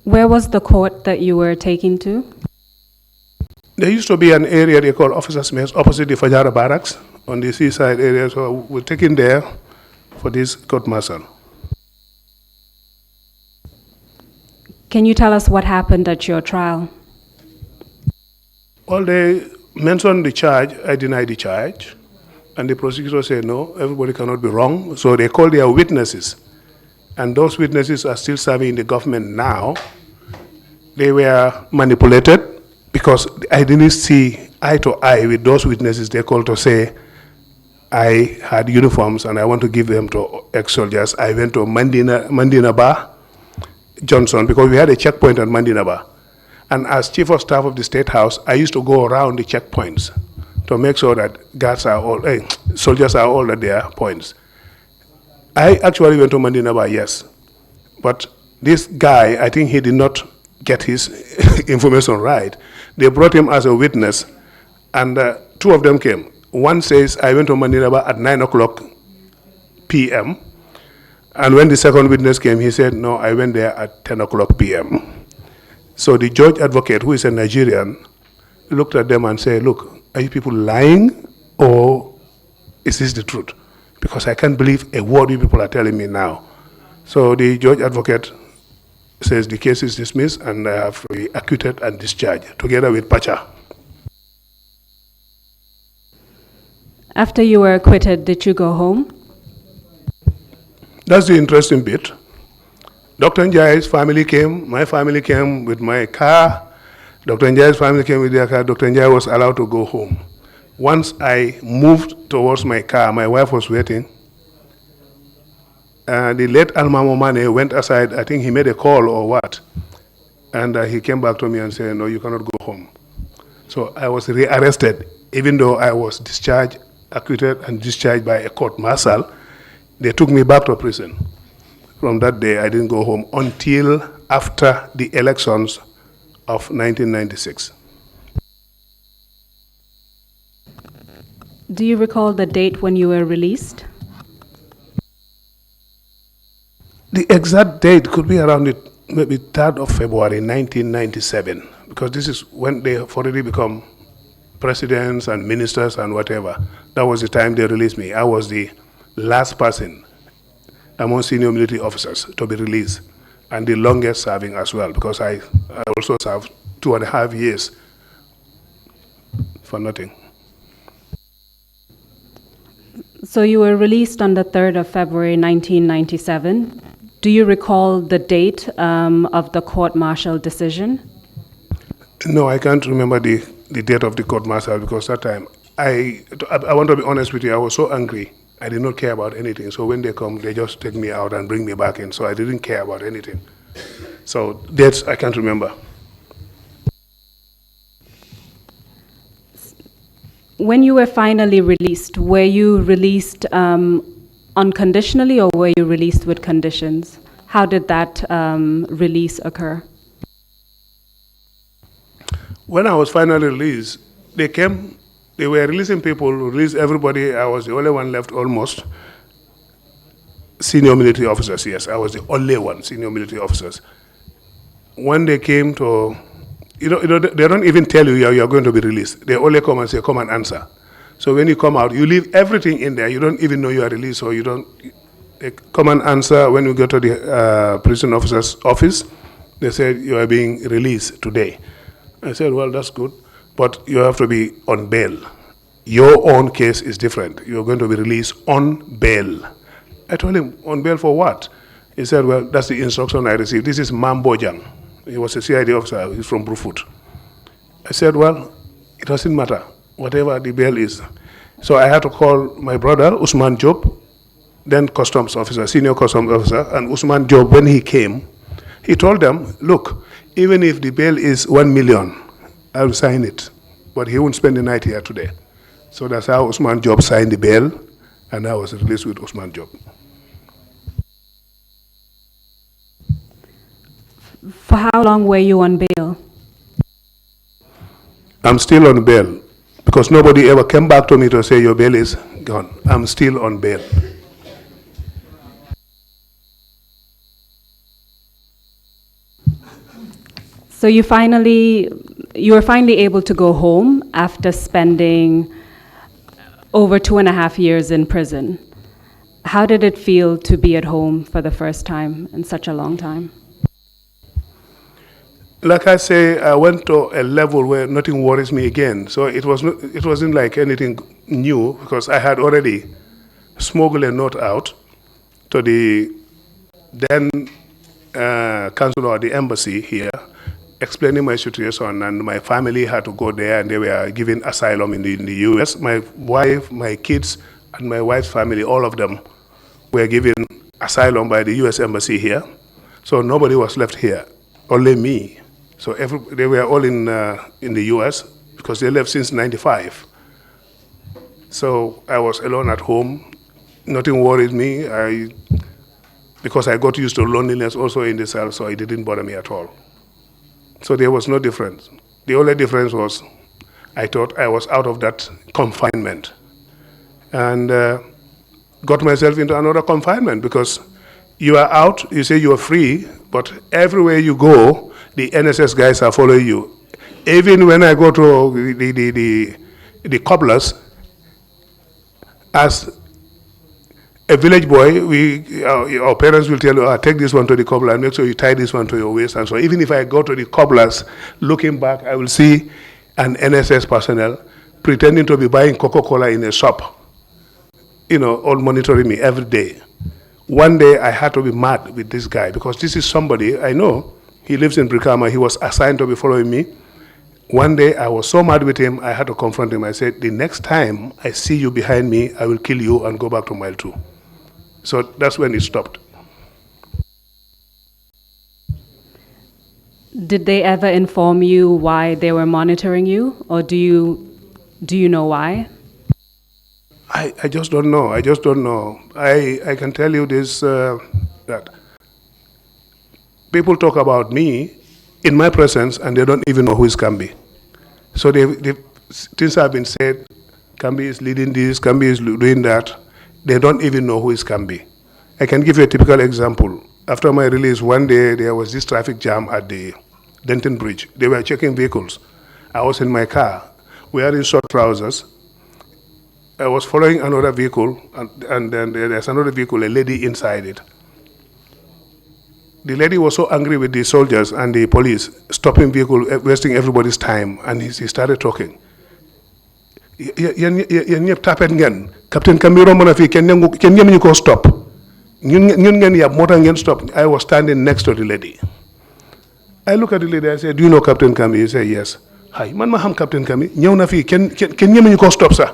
Speaker 8: Where was the court that you were taken to?
Speaker 9: There used to be an area they call Officers' Mess opposite the Fajara Barracks on the seaside area, so we were taken there for this court-martial.
Speaker 8: Can you tell us what happened at your trial?
Speaker 9: Well, they mentioned the charge. I denied the charge. And the prosecutor said, no, everybody cannot be wrong. So they called their witnesses. And those witnesses are still serving in the government now. They were manipulated because I didn't see eye to eye with those witnesses they called to say, I had uniforms and I want to give them to ex-soldiers. I went to Mandinaba Johnson because we had a checkpoint at Mandinaba. And as Chief of Staff of the State House, I used to go around the checkpoints to make sure that soldiers are all at their points. I actually went to Mandinaba, yes. But this guy, I think he did not get his information right. They brought him as a witness, and two of them came. One says, I went to Mandinaba at 9 o'clock p.m., and when the second witness came, he said, no, I went there at 10 o'clock p.m. So the judge advocate, who is a Nigerian, looked at them and said, look, are you people lying, or is this the truth? Because I can't believe a word you people are telling me now. So the judge advocate says the case is dismissed and I have to be acquitted and discharged, together with Pacha.
Speaker 8: After you were acquitted, did you go home?
Speaker 9: That's the interesting bit. Dr. Njai's family came, my family came with my car. Dr. Njai's family came with their car. Dr. Njai was allowed to go home. Once I moved towards my car, my wife was waiting. The late Alma Momane went aside. I think he made a call or what. And he came back to me and said, no, you cannot go home. So I was rearrested, even though I was discharged, acquitted, and discharged by a court-martial. They took me back to prison. From that day, I didn't go home until after the elections of 1996.
Speaker 8: Do you recall the date when you were released?
Speaker 9: The exact date could be around maybe 3rd of February 1997, because this is when they have already become presidents and ministers and whatever. That was the time they released me. I was the last person among senior military officers to be released, and the longest serving as well, because I also served 2.5 years for nothing.
Speaker 8: So you were released on the 3rd of February 1997. Do you recall the date of the court-martial decision?
Speaker 9: No, I can't remember the date of the court-martial, because that time, I want to be honest with you, I was so angry. I did not care about anything. So when they come, they just take me out and bring me back in. So I didn't care about anything. So dates, I can't remember.
Speaker 8: When you were finally released, were you released unconditionally or were you released with conditions? How did that release occur?
Speaker 9: When I was finally released, they came. They were releasing people, released everybody. I was the only one left almost. Senior military officers, yes. I was the only one, senior military officers. When they came to, they don't even tell you you're going to be released. They only come and say, come and answer. So when you come out, you leave everything in there. You don't even know you are released, or you don't come and answer. When you go to the prison officer's office, they said, you are being released today. I said, well, that's good. but you have to be on bail. Your own case is different. You're going to be released on bail. I told him, on bail for what? He said, well, that's the instruction I received. This is Mambojang. He was a CID officer. He's from Brufut. I said, well, it doesn't matter, whatever the bail is. So I had to call my brother, Usman Job, then customs officer, senior customs officer, and Usman Job, when he came, he told them, look, even if the bail is 1 million, I'll sign it. But he won't spend the night here today. So that's how Usman Job signed the bail, and I was released with Usman Job.
Speaker 8: For how long were you on bail?
Speaker 9: I'm still on bail, because nobody ever came back to me to say your bail is gone. I'm still on bail.
Speaker 8: So you were finally able to go home after spending over 2.5 years in prison. How did it feel to be at home for the first time in such a long time?
Speaker 9: Like I say, I went to a level where nothing worries me again. So it wasn't like anything new, because I had already smuggled a note out to the then consul or the embassy here, explaining my situation, and my family had to go there, and they were given asylum in the US. My wife, my kids, and my wife's family, all of them were given asylum by the US embassy here. So nobody was left here, only me. So they were all in the US, because they left since '95. So I was alone at home. Nothing worried me. Because I got used to loneliness also in the cell, so it didn't bother me at all. So there was no difference. The only difference was I thought I was out of that confinement, and got myself into another confinement, because you are out, you say you are free, but everywhere you go, the NSS guys are following you. Even when I go to the cobblers, as a village boy, our parents will tell you, take this one to the cobbler and make sure you tie this one to your waist. And so even if I go to the cobblers, looking back, I will see an NSS personnel pretending to be buying Coca-Cola in a shop, all monitoring me every day. One day I had to be mad with this guy, because this is somebody I know. He lives in Brikama. He was assigned to be following me. One day I was so mad with him, I had to confront him. I said, the next time I see you behind me, I will kill you and go back to mile 2. So that's when it stopped.
Speaker 8: Did they ever inform you why they were monitoring you, or do you know why?
Speaker 9: I just don't know. I just don't know. I can tell you this, that people talk about me in my presence, and they don't even know who is Kambi. So things have been said, Kambi is leading this, Kambi is doing that. They don't even know who is Kambi. I can give you a typical example. After my release, one day there was this traffic jam at the Denton Bridge. They were checking vehicles. I was in my car, wearing short trousers. I was following another vehicle, and then there's another vehicle, a lady inside it. The lady was so angry with the soldiers and the police, stopping vehicle, wasting everybody's time, and he started talking. Captain Camiro Monafi, can you go stop? Stop. I was standing next to the lady. I look at the lady, I said, do you know Captain Kami? He said, yes. Hi, man maham Captain Kami. Can you go stop, sir?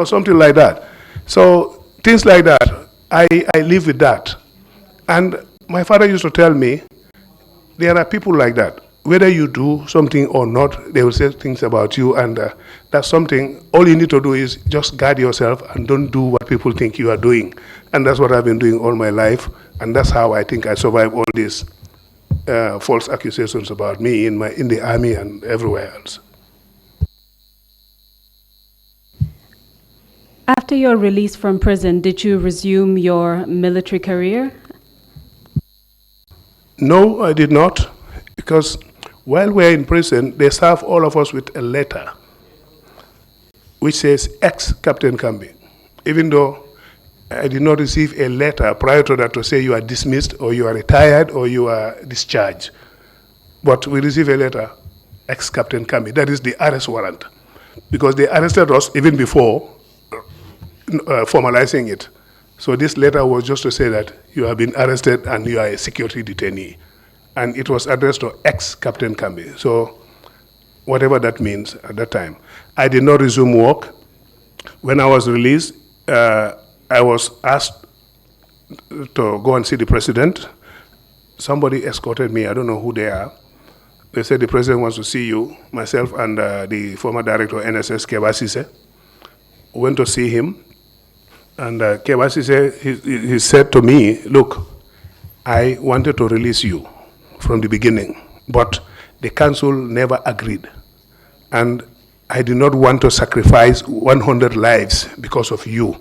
Speaker 9: Something like that. So things like that, I live with that. And my father used to tell me, there are people like that. Whether you do something or not, they will say things about you, and that's something, all you need to do is just guard yourself and don't do what people think you are doing. And that's what I've been doing all my life, and that's how I think I survived all these false accusations about me in the army and everywhere else.
Speaker 8: After your release from prison, did you resume your military career?
Speaker 9: No, I did not, because while we're in prison, they serve all of us with a letter which says ex-Captain Kambi, even though I did not receive a letter prior to that to say you are dismissed or you are retired or you are discharged. But we received a letter ex-Captain Kambi. That is the arrest warrant. Because they arrested us even before formalizing it. So this letter was just to say that you have been arrested and you are a security detainee. And it was addressed to ex-Captain Kambi. So whatever that means at that time. I did not resume work. When I was released, I was asked to go and see the president. Somebody escorted me, I don't know who they are. They said the president wants to see you. Myself and the former director of NSS, Keba Sise, went to see him. And Keba Sise, he said to me, look, I wanted to release you from the beginning, but the council never agreed. And I did not want to sacrifice 100 lives because of you,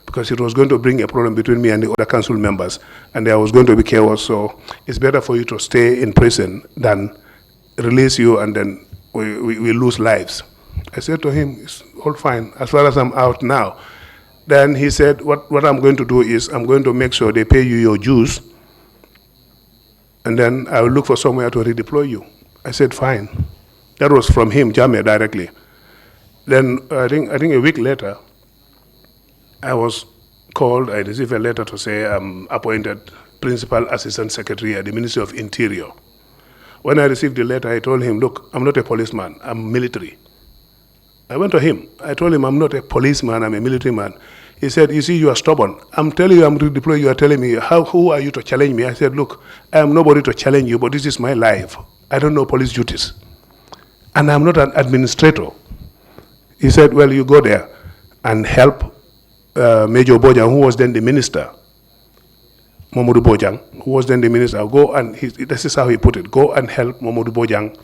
Speaker 9: because it was going to bring a problem between me and the other council members, and there was going to be chaos. So it's better for you to stay in prison than release you and then we lose lives. I said to him, it's all fine, as far as I'm out now. Then he said, what I'm going to do is I'm going to make sure they pay you your dues, and then I will look for somewhere to redeploy you. I said, fine. That was from him, Jamie, directly. Then I think a week later, I was called, I received a letter to say I'm appointed Principal Assistant Secretary at the Ministry of Interior. When I received the letter, I told him, look, I'm not a policeman, I'm military. I went to him, I told him I'm not a policeman, I'm a military man. He said, you see, you are stubborn. I'm telling you I'm redeployed, you are telling me, who are you to challenge me? I said, look, I am nobody to challenge you, but this is my life. I don't know police duties. And I'm not an administrator. He said, well, you go there and help Major Bojang, who was then the minister, Mamadou Bojang, who was then the minister. Go and, this is how he put it, go and help Mamadou Bojang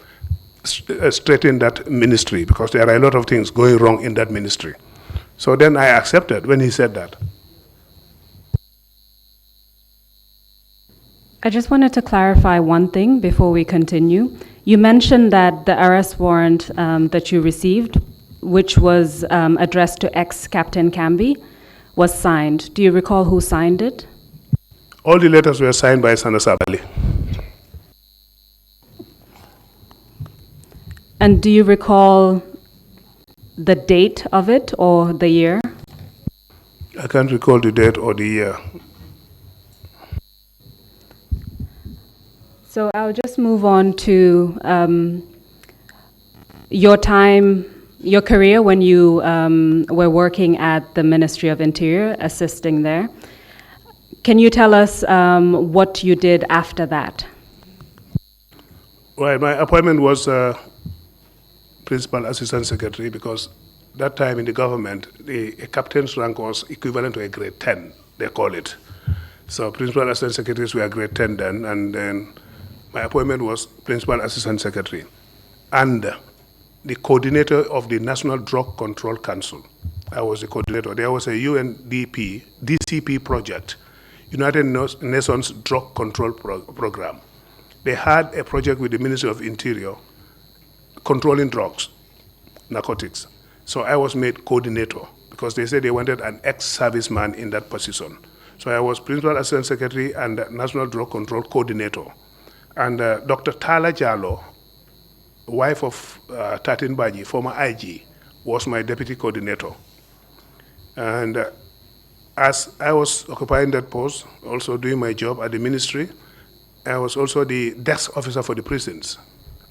Speaker 9: straighten that ministry, because there are a lot of things going wrong in that ministry. So then I accepted when he said that.
Speaker 8: I just wanted to clarify one thing before we continue. You mentioned that the arrest warrant that you received, which was addressed to ex-Captain Kambi, was signed. Do you recall who signed it?
Speaker 9: All the letters were signed by Sana Sabali.
Speaker 8: And do you recall the date of it or the year?
Speaker 9: I can't recall the date or the year.
Speaker 8: So I'll just move on to your time, your career when you were working at the Ministry of Interior, assisting there. Can you tell us what you did after that?
Speaker 9: Well, my appointment was Principal Assistant Secretary, because that time in the government, a captain's rank was equivalent to a grade 10, they call it. So Principal Assistant Secretaries were grade 10 then, and then my appointment was Principal Assistant Secretary and the coordinator of the National Drug Control Council. I was the coordinator. There was a UNDP, DCP project, United Nations Drug Control Program. They had a project with the Ministry of Interior controlling drugs, narcotics. So I was made coordinator because they said they wanted an ex-serviceman in that position. So I was Principal Assistant Secretary and National Drug Control Coordinator. And Dr. Tala Jallo, wife of Tatin Baji, former IG, was my deputy coordinator. And as I was occupying that post, also doing my job at the ministry, I was also the desk officer for the prisons,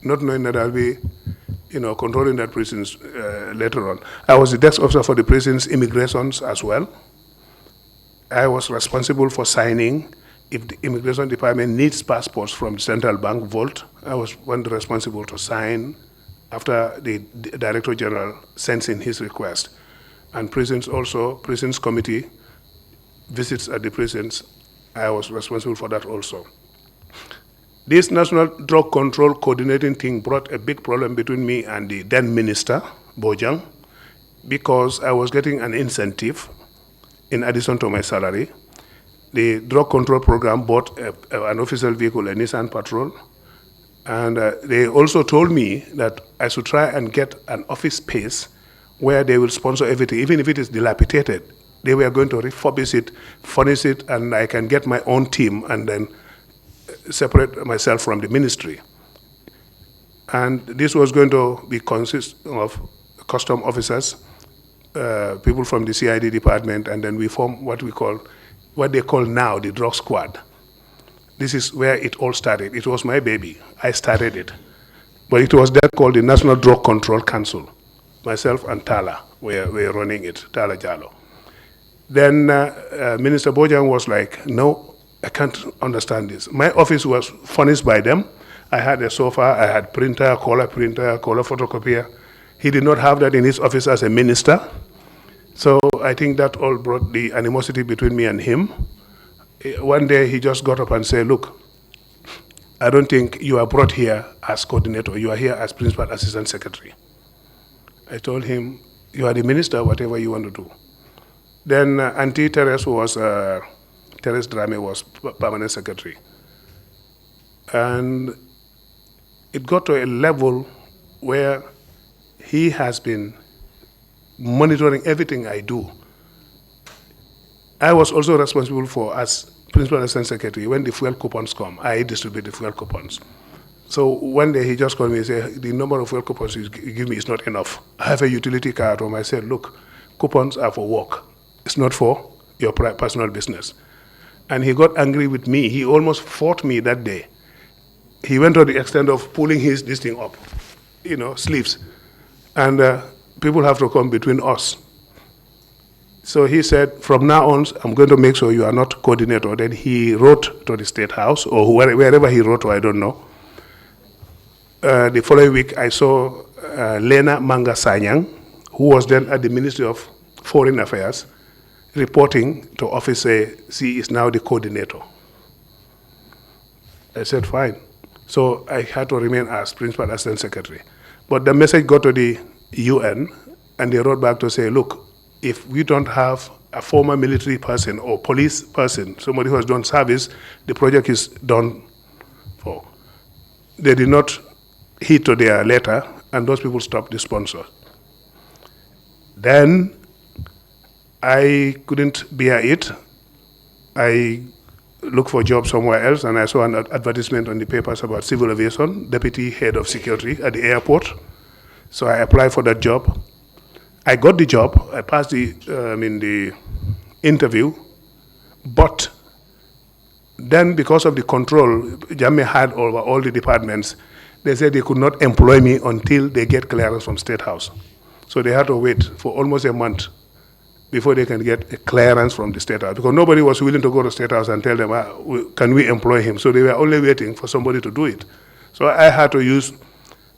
Speaker 9: not knowing that I'll be, controlling that prisons later on. I was the desk officer for the prisons immigrations as well. I was responsible for signing. If the immigration department needs passports from the central bank vault, I was one responsible to sign after the Director General sends in his request. And prisons also, prisons committee, visits at the prisons, I was responsible for that also. This National Drug Control Coordinating thing brought a big problem between me and the then minister, Bojang, because I was getting an incentive in addition to my salary. The drug control program bought an official vehicle, a Nissan Patrol, and they also told me that I should try and get an office space where they will sponsor everything, even if it is dilapidated. They were going to refurbish it, furnish it, and I can get my own team and then separate myself from the ministry. And this was going to be consist of custom officers, people from the CID department, and then we formed what they call now the drug squad. This is where it all started. It was my baby. I started it. But it was then called the National Drug Control Council. Myself and Tala were running it, Tala Jallo. Then Minister Bojang was like, no, I can't understand this. My office was furnished by them. I had a sofa, I had color photocopier. He did not have that in his office as a minister. So I think that all brought the animosity between me and him. One day he just got up and said, look, I don't think you are brought here as coordinator. You are here as principal assistant secretary. I told him, you are the minister, whatever you want to do. Then Auntie Teres Drame was permanent secretary. And it got to a level where he has been monitoring everything I do. I was also responsible for, as principal assistant secretary, when the fuel coupons come, I distribute the fuel coupons. So one day he just called me and said, the number of fuel coupons you give me is not enough. I have a utility car at home. I said, look, coupons are for work. It's not for your personal business. And he got angry with me. He almost fought me that day. He went to the extent of pulling this thing up, sleeves. And people have to come between us. So he said, from now on, I'm going to make sure you are not coordinator. Then he wrote to the State House, or wherever he wrote to, I don't know. The following week, I saw Lena Manga Sanyang, who was then at the Ministry of Foreign Affairs, reporting to office, say, she is now the coordinator. I said, fine. So I had to remain as principal assistant secretary. But the message got to the UN, and they wrote back to say, look, if we don't have a former military person or police person, somebody who has done service, the project is done for. They did not heed to their letter, and those people stopped the sponsor. Then I couldn't bear it. I looked for a job somewhere else, and I saw an advertisement on the papers about civil aviation, deputy head of security at the airport. So I applied for that job. I got the job. I passed the interview, but then because of the control Jammeh had over all the departments, they said they could not employ me until they get clearance from State House. So they had to wait for almost a month before they can get a clearance from the State House, because nobody was willing to go to State House and tell them, can we employ him? So they were only waiting for somebody to do it. So I had to use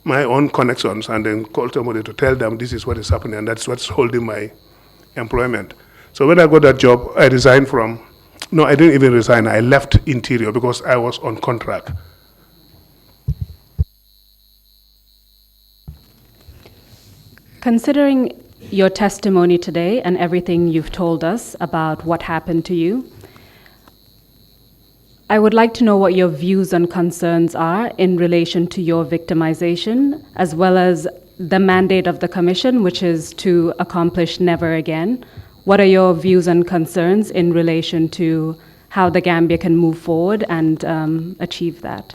Speaker 9: my own connections and then call somebody to tell them this is what is happening, and that's what's holding my employment. So when I got that job, I resigned from, no, I didn't even resign, I left Interior because I was on contract.
Speaker 8: Considering your testimony today and everything you've told us about what happened to you, I would like to know what your views and concerns are in relation to your victimization, as well as the mandate of the Commission, which is to accomplish never again. What are your views and concerns in relation to how the Gambia can move forward and achieve that?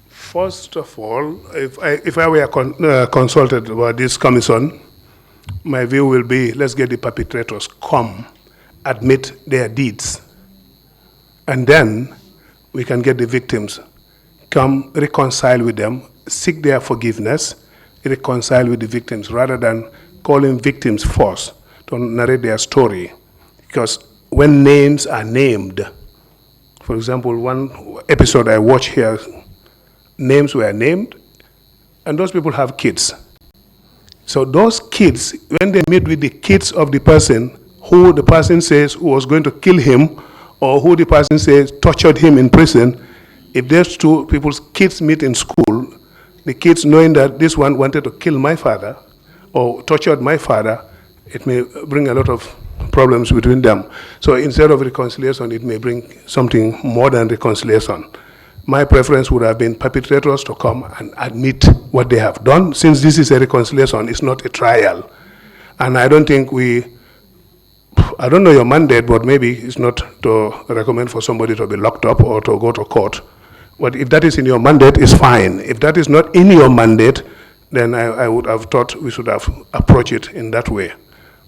Speaker 9: First of all, if I were consulted about this commission, my view will be, let's get the perpetrators come, admit their deeds, and then we can get the victims, come reconcile with them, seek their forgiveness, reconcile with the victims, rather than calling victims first to narrate their story. Because when names are named, for example, one episode I watched here, names were named, and those people have kids. So those kids, when they meet with the kids of the person who the person says was going to kill him, or who the person says tortured him in prison, if those two people's kids meet in school, the kids knowing that this one wanted to kill my father or tortured my father, it may bring a lot of problems between them. So instead of reconciliation, it may bring something more than reconciliation. My preference would have been perpetrators to come and admit what they have done, since this is a reconciliation, it's not a trial. And I don't think I don't know your mandate, but maybe it's not to recommend for somebody to be locked up or to go to court. But if that is in your mandate, it's fine. If that is not in your mandate, then I would have thought we should have approached it in that way.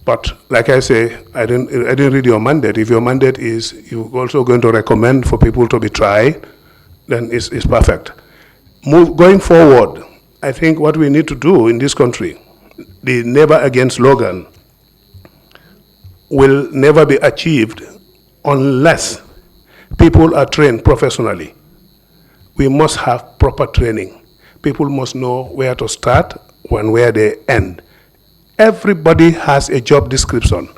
Speaker 9: But like I say, I didn't read your mandate. If your mandate is you're also going to recommend for people to be tried, then it's perfect. Going forward, I think what we need to do in this country, the never again slogan will never be achieved unless people are trained professionally. We must have proper training. People must know where to start and where they end. Everybody has a job description.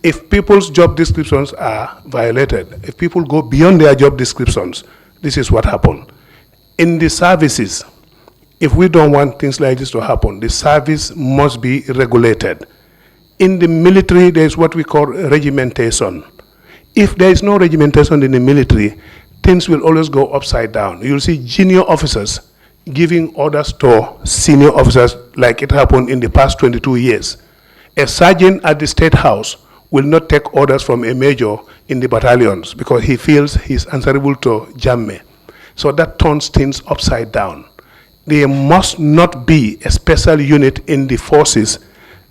Speaker 9: If people's job descriptions are violated, if people go beyond their job descriptions, this is what happens. In the services, if we don't want things like this to happen, the service must be regulated. In the military, there is what we call regimentation. If there is no regimentation in the military, things will always go upside down. You'll see junior officers giving orders to senior officers like it happened in the past 22 years. A sergeant at the State House will not take orders from a major in the battalions because he feels he's answerable to Jammeh. So that turns things upside down. There must not be a special unit in the forces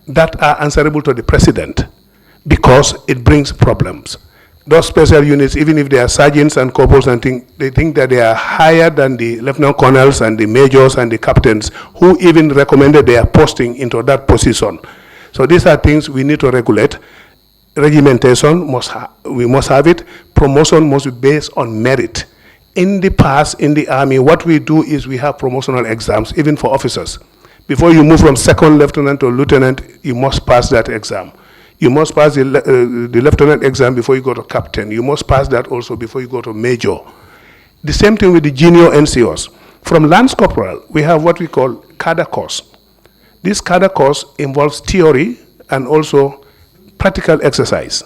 Speaker 9: that are answerable to the president because it brings problems. Those special units, even if they are sergeants and corporals and things, they think that they are higher than the lieutenant colonels and the majors and the captains who even recommended their posting into that position. So these are things we need to regulate. Regimentation, we must have it. Promotion must be based on merit. In the past, in the army, what we do is we have promotional exams, even for officers. Before you move from second lieutenant to lieutenant, you must pass that exam. You must pass the lieutenant exam before you go to captain. You must pass that also before you go to major. The same thing with the junior NCOs. From Lance Corporal, we have what we call Cada Course. This Cada Course involves theory and also practical exercise.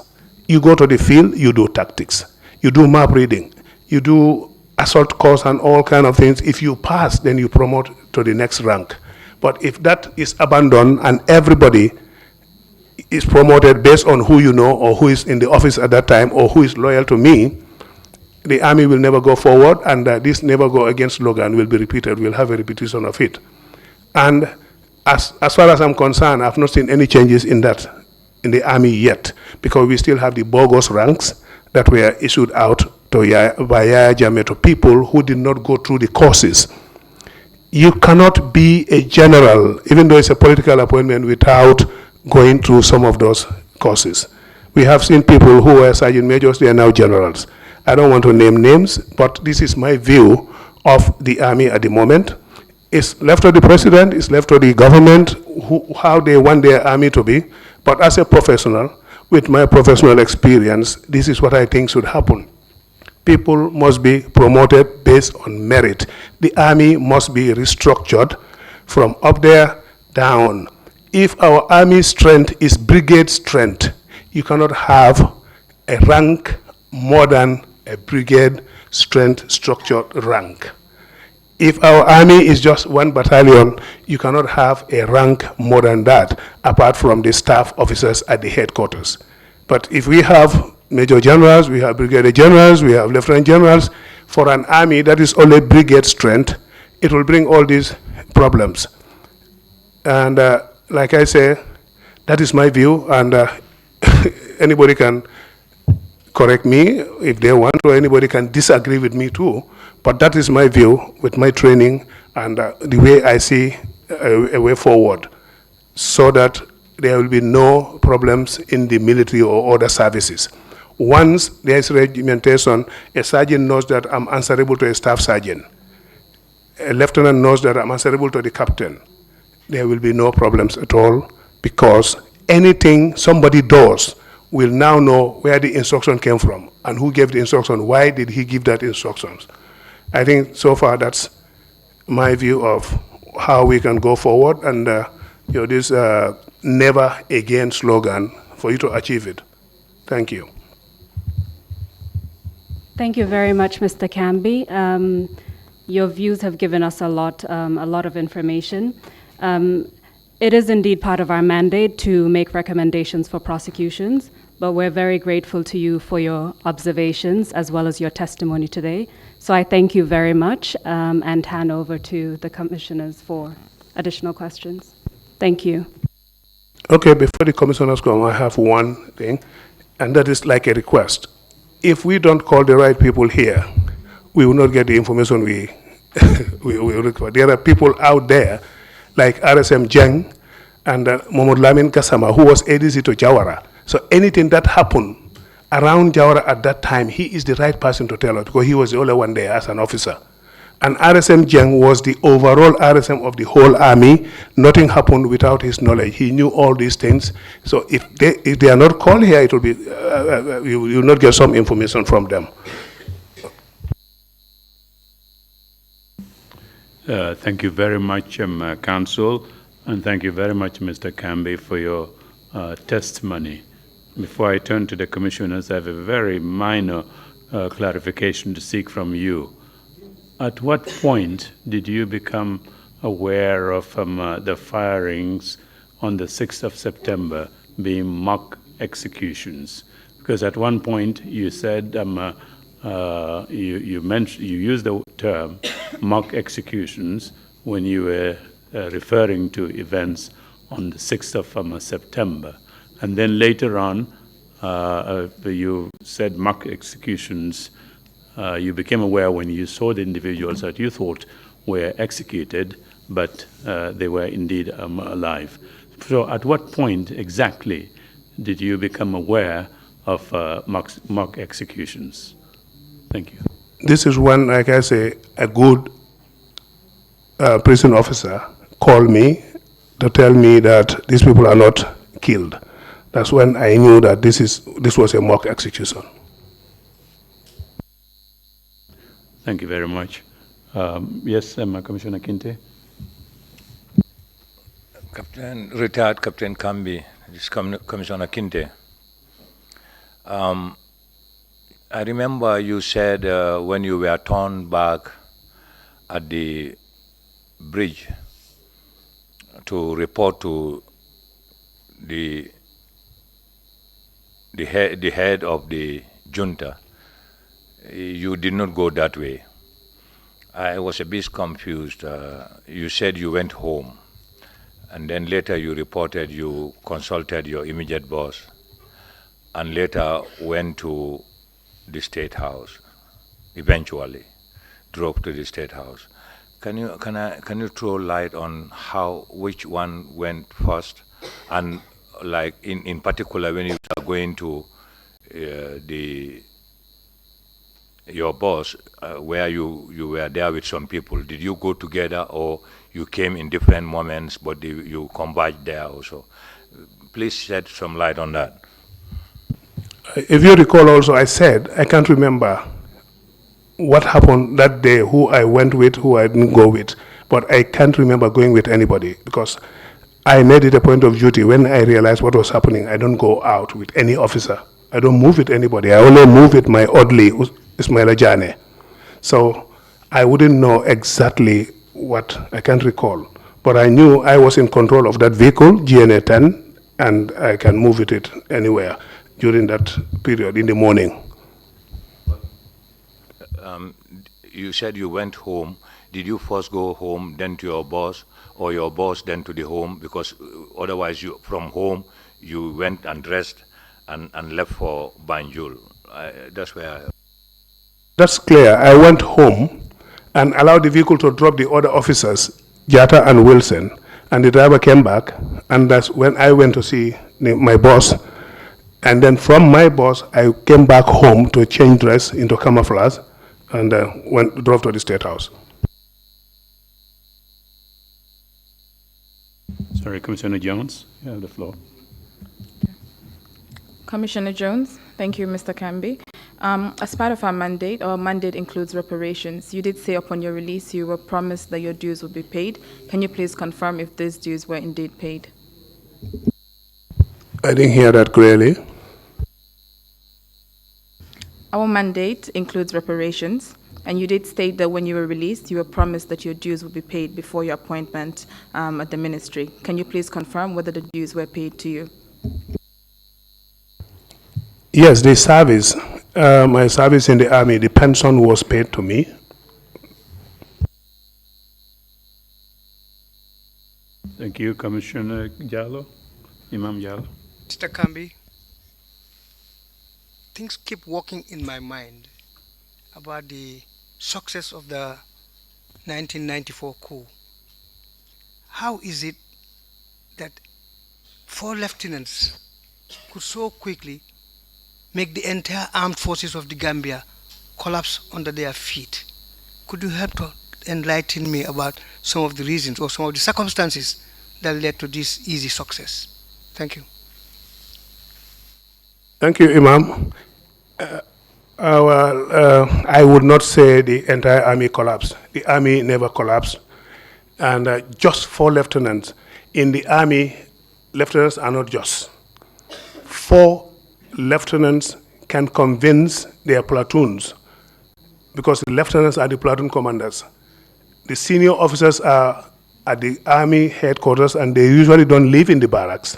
Speaker 9: You go to the field, you do tactics. You do map reading. You do assault course and all kind of things. If you pass, then you promote to the next rank. But if that is abandoned and everybody is promoted based on who you know or who is in the office at that time or who is loyal to me, the army will never go forward, and this never go against slogan will be repeated. We'll have a repetition of it. And as far as I'm concerned, I've not seen any changes in that in the army yet, because we still have the bogus ranks that were issued out to by Yahya Jammeh to people who did not go through the courses. You cannot be a general, even though it's a political appointment, without going through some of those courses. We have seen people who were sergeant majors, they are now generals. I don't want to name names, but this is my view of the army at the moment. It's left to the president, it's left to the government, how they want their army to be. But as a professional, with my professional experience, this is what I think should happen. People must be promoted based on merit. The army must be restructured from up there down. If our army strength is brigade strength, you cannot have a rank more than a brigade strength structured rank. If our army is just one battalion, you cannot have a rank more than that, apart from the staff officers at the headquarters. But if we have major generals, we have brigadier generals, we have lieutenant generals, for an army that is only brigade strength, it will bring all these problems. And like I say, that is my view, and anybody can correct me if they want, or anybody can disagree with me too, but that is my view with my training and the way I see a way forward, so that there will be no problems in the military or other services. Once there is regimentation, a sergeant knows that I'm answerable to a staff sergeant. A lieutenant knows that I'm answerable to the captain. There will be no problems at all, because anything somebody does will now know where the instruction came from and who gave the instruction, why did he give that instructions. I think so far that's my view of how we can go forward, and this never again slogan for you to achieve it. Thank you.
Speaker 8: Thank you very much, Mr. Camby. Your views have given us a lot of information. It is indeed part of our mandate to make recommendations for prosecutions. but we're very grateful to you for your observations as well as your testimony today. So I thank you very much and hand over to the commissioners for additional questions. Thank you.
Speaker 9: Okay, before the commissioners come, I have one thing, and that is like a request. If we don't call the right people here, we will not get the information we require. There are people out there, like RSM Jeng and Mohamed Lamin Kasama, who was ADC to Jawara. So anything that happened around Jawara at that time, he is the right person to tell us, because he was the only one there as an officer. And RSM Jeng was the overall RSM of the whole army. Nothing happened without his knowledge. He knew all these things. So if they are not called here, it will be you will not get some information from them.
Speaker 7: Thank you very much, Council, and thank you very much, Mr. Kambi, for your testimony. Before I turn to the commissioners, I have a very minor clarification to seek from you. At what point did you become aware of the firings on the 6th of September being mock executions? Because at one point you said you used the term mock executions when you were referring to events on the 6th of September. And then later on, you said mock executions. You became aware when you saw the individuals that you thought were executed, but they were indeed alive. So at what point exactly did you become aware of mock executions? Thank you.
Speaker 9: This is when, like I say, a good prison officer called me to tell me that these people are not killed. That's when I knew that this was a mock execution.
Speaker 7: Thank you very much. Yes, Commissioner Kinte.
Speaker 10: Retired Captain Kambi, this is Commissioner Kinte. I remember you said when you were turned back at the bridge to report to the head of the junta, you did not go that way. I was a bit confused. You said you went home, and then later you reported you consulted your immediate boss, and later went to the State House. Eventually, drove to the State House. Can you throw light on which one went first, and like in particular when you are going to your boss, where you were there with some people, did you go together or you came in different moments, but you converged there also? Please shed some light on that.
Speaker 9: If you recall also, I said, I can't remember what happened that day, who I went with, who I didn't go with, but I can't remember going with anybody, because I made it a point of duty when I realized what was happening. I don't go out with any officer. I don't move with anybody. I only move with my orderly, Ismaila Jane. So I wouldn't know exactly what, I can't recall. But I knew I was in control of that vehicle, GNA 10, and I can move with it anywhere during that period in the morning.
Speaker 10: You said you went home. Did you first go home, then to your boss, or your boss then to the home? Because otherwise, from home, you went and dressed and left for Banjul. That's where
Speaker 9: That's clear. I went home and allowed the vehicle to drop the other officers, Jata and Wilson, and the driver came back, and that's when I went to see my boss. And then from my boss, I came back home to change dress into camouflage and drove to the State House.
Speaker 7: Sorry, Commissioner Jones, you have the floor.
Speaker 11: Commissioner Jones, thank you, Mr. Kambi. As part of our mandate includes reparations. You did say upon your release you were promised that your dues would be paid. Can you please confirm if these dues were indeed paid?
Speaker 9: I didn't hear that clearly.
Speaker 11: Our mandate includes reparations, and you did state that when you were released, you were promised that your dues would be paid before your appointment at the ministry. Can you please confirm whether the dues were paid to you?
Speaker 9: Yes, the service, my service in the army, the pension was paid to me.
Speaker 7: Thank you, Commissioner Jallo. Imam Jallo.
Speaker 12: Mr. Kambi, things keep walking in my mind about the success of the 1994 coup. How is it that 4 lieutenants could so quickly make the entire armed forces of the Gambia collapse under their feet? Could you help to enlighten me about some of the reasons or some of the circumstances that led to this easy success? Thank you.
Speaker 9: Thank you, Imam. I would not say the entire army collapsed. The army never collapsed. And just 4 lieutenants. In the army, lieutenants are not just. 4 lieutenants can convince their platoons, because the lieutenants are the platoon commanders. The senior officers are at the army headquarters, and they usually don't live in the barracks.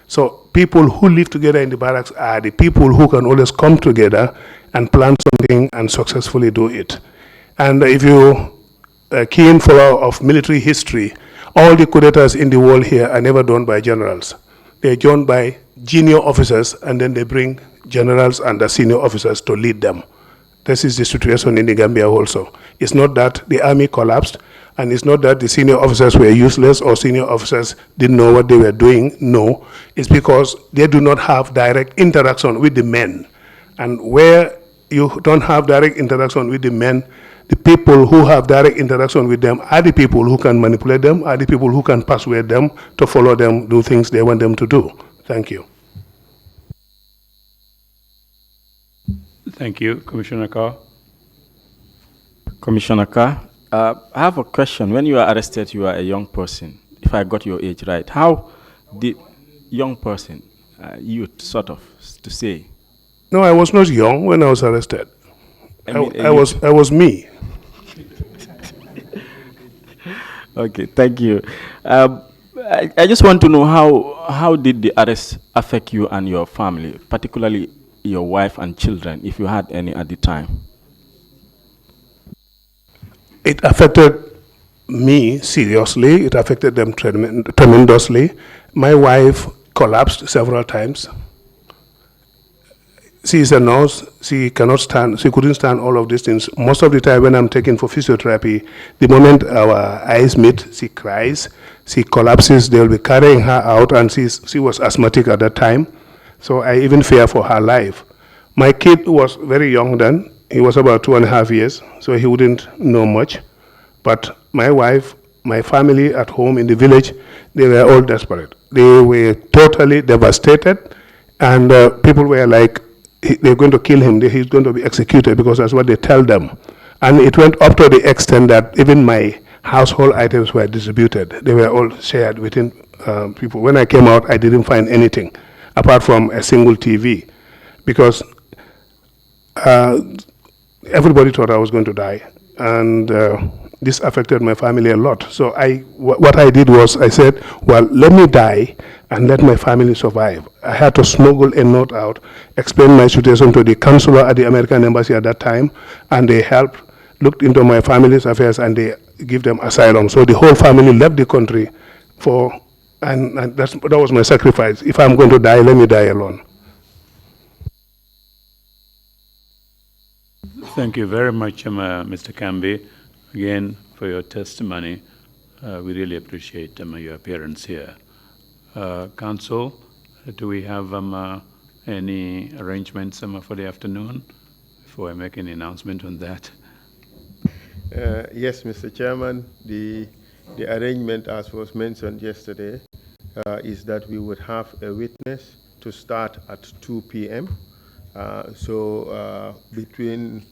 Speaker 9: So people who live together in the barracks are the people who can always come together and plan something and successfully do it. And if you are keen follower of military history, all the coup d'etats in the world here are never done by generals. They're done by junior officers, and then they bring generals and the senior officers to lead them. This is the situation in the Gambia also. It's not that the army collapsed, and it's not that the senior officers were useless or senior officers didn't know what they were doing. No, it's because they do not have direct interaction with the men. And where you don't have direct interaction with the men, the people who have direct interaction with them are the people who can manipulate them, are the people who can persuade them to follow them, do things they want them to do. Thank you.
Speaker 7: Thank you. Commissioner Carr.
Speaker 13: Commissioner Carr, I have a question. When you were arrested, you were a young person, if I got your age right. How did young person, youth sort of, to say?
Speaker 9: No, I was not young when I was arrested. I was me.
Speaker 13: Okay, thank you. I just want to know how did the arrest affect you and your family, particularly your wife and children, if you had any at the time?
Speaker 9: It affected me seriously. It affected them tremendously. My wife collapsed several times. She is a nurse. She cannot stand. She couldn't stand all of these things. Most of the time when I'm taken for physiotherapy, the moment our eyes meet, she cries. She collapses. They'll be carrying her out, and she was asthmatic at that time. So I even fear for her life. My kid was very young then. He was about 2.5 years, so he wouldn't know much. But my wife, my family at home in the village, they were all desperate. They were totally devastated, and people were like, they're going to kill him, he's going to be executed, because that's what they tell them. And it went up to the extent that even my household items were distributed. They were all shared within people. When I came out, I didn't find anything apart from a single TV, because everybody thought I was going to die, and this affected my family a lot. So what I did was I said, well, let me die and let my family survive. I had to smuggle a note out, explain my situation to the consular at the American embassy at that time, and they helped, looked into my family's affairs, and they give them asylum. So the whole family left the country and that was my sacrifice. If I'm going to die, let me die alone.
Speaker 7: Thank you very much, Mr. Kambi, again, for your testimony. We really appreciate your appearance here. Council, do we have any arrangements for the afternoon before I make any announcement on that?
Speaker 14: Yes, Mr. Chairman. The arrangement, as was mentioned yesterday, is that we would have a witness to start at 2 p.m. So between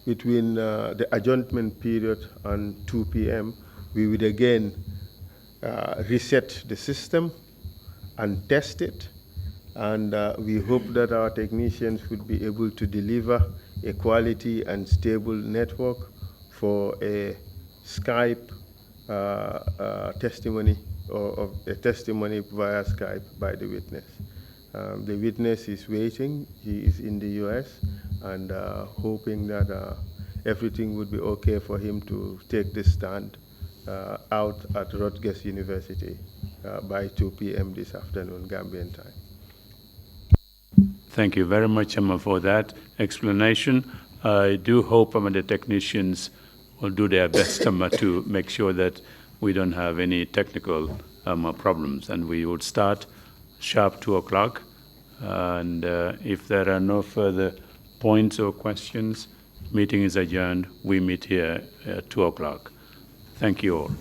Speaker 14: the adjournment period and 2 p.m., we would again reset the system and test it. And we hope that our technicians would be able to deliver a quality and stable network for a Skype testimony, or a testimony via Skype by the witness. The witness is waiting. He is in the US and hoping that everything would be okay for him to take the stand out at Rutgers University by 2 p.m. this afternoon, Gambian time.
Speaker 7: Thank you very much, Emma, for that explanation. I do hope the technicians will do their best to make sure that we don't have any technical problems. And we would start sharp 2 o'clock. And if there are no further points or questions, meeting is adjourned. We meet here at 2 o'clock. Thank you all.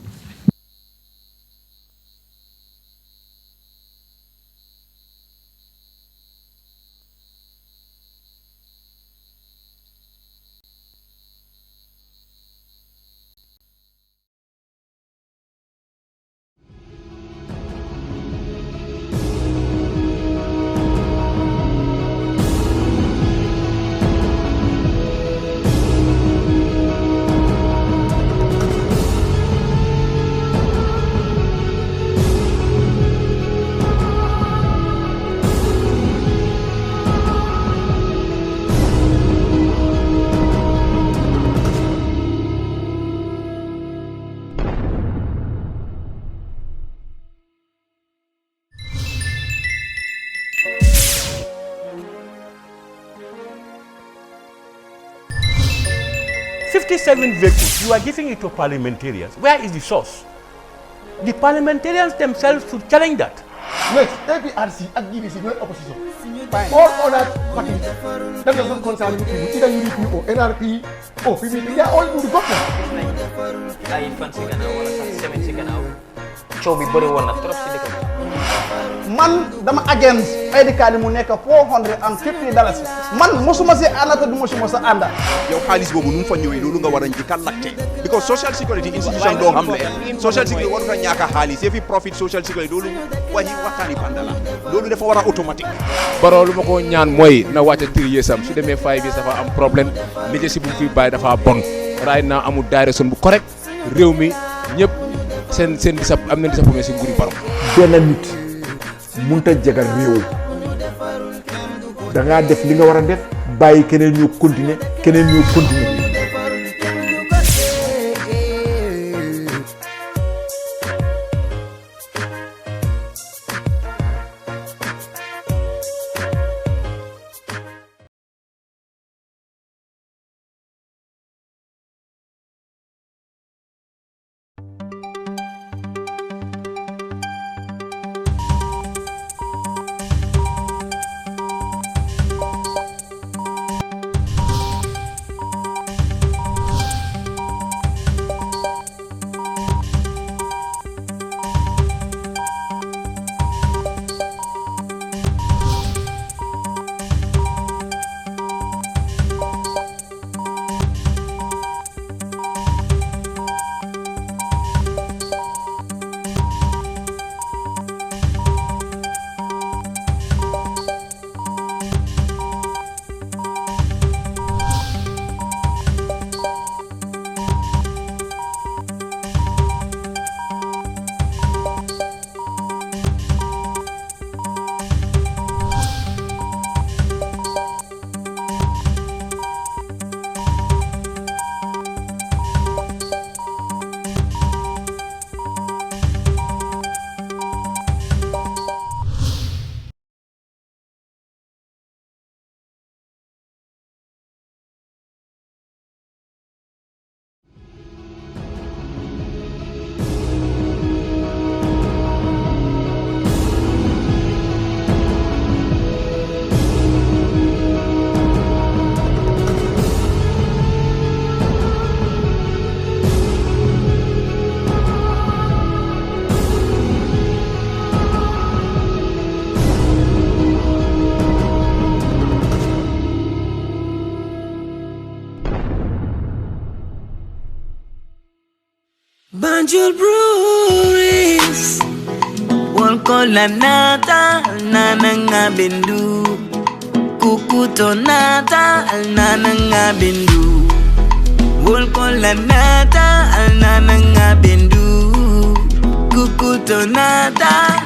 Speaker 1: Vehicles, you are giving it to parliamentarians. Where is the source? The parliamentarians themselves should challenge that.
Speaker 2: Yes, TRRC and GBC no opposition. All other parties that doesn't concern you people, either UDP or NRP or PPP, they are all good government.
Speaker 3: Ay fan si gannaaw wala sax semaine si gannaaw coow bi bëri woon na trop si dëkk bi.
Speaker 15: Man dama against ID card mu nekk $450. Man mosuma si ànd te du mosuma sa ànda.
Speaker 4: yow xaalis boobu nu mu fa ñëwee loolu nga war a njëkk a laajte because social security institution doo xam ne social security warut a ñàkk a xaalis yëfi profit social security loolu waxtaani banda la loolu dafa war a automatique.
Speaker 5: Barrow lu ma ko ñaan mooy na wàcce 3 years am su demee 5 years dafa am problème leadership bu mu fi bàyyi dafa bon right now amul direction bu correct réew mi ñëpp seen am nañ disappointment si nguuri Barrow.
Speaker 6: benn nit mënut a jagal réew da ngaa def li nga war a def bàyyi keneen ñu continuer keneen ñu continuer.
Speaker 16: Banjul breweries Wolkola nata nananga bindu Kukuto nata nananga bindu Wolkola nata nananga bindu Kukuto nata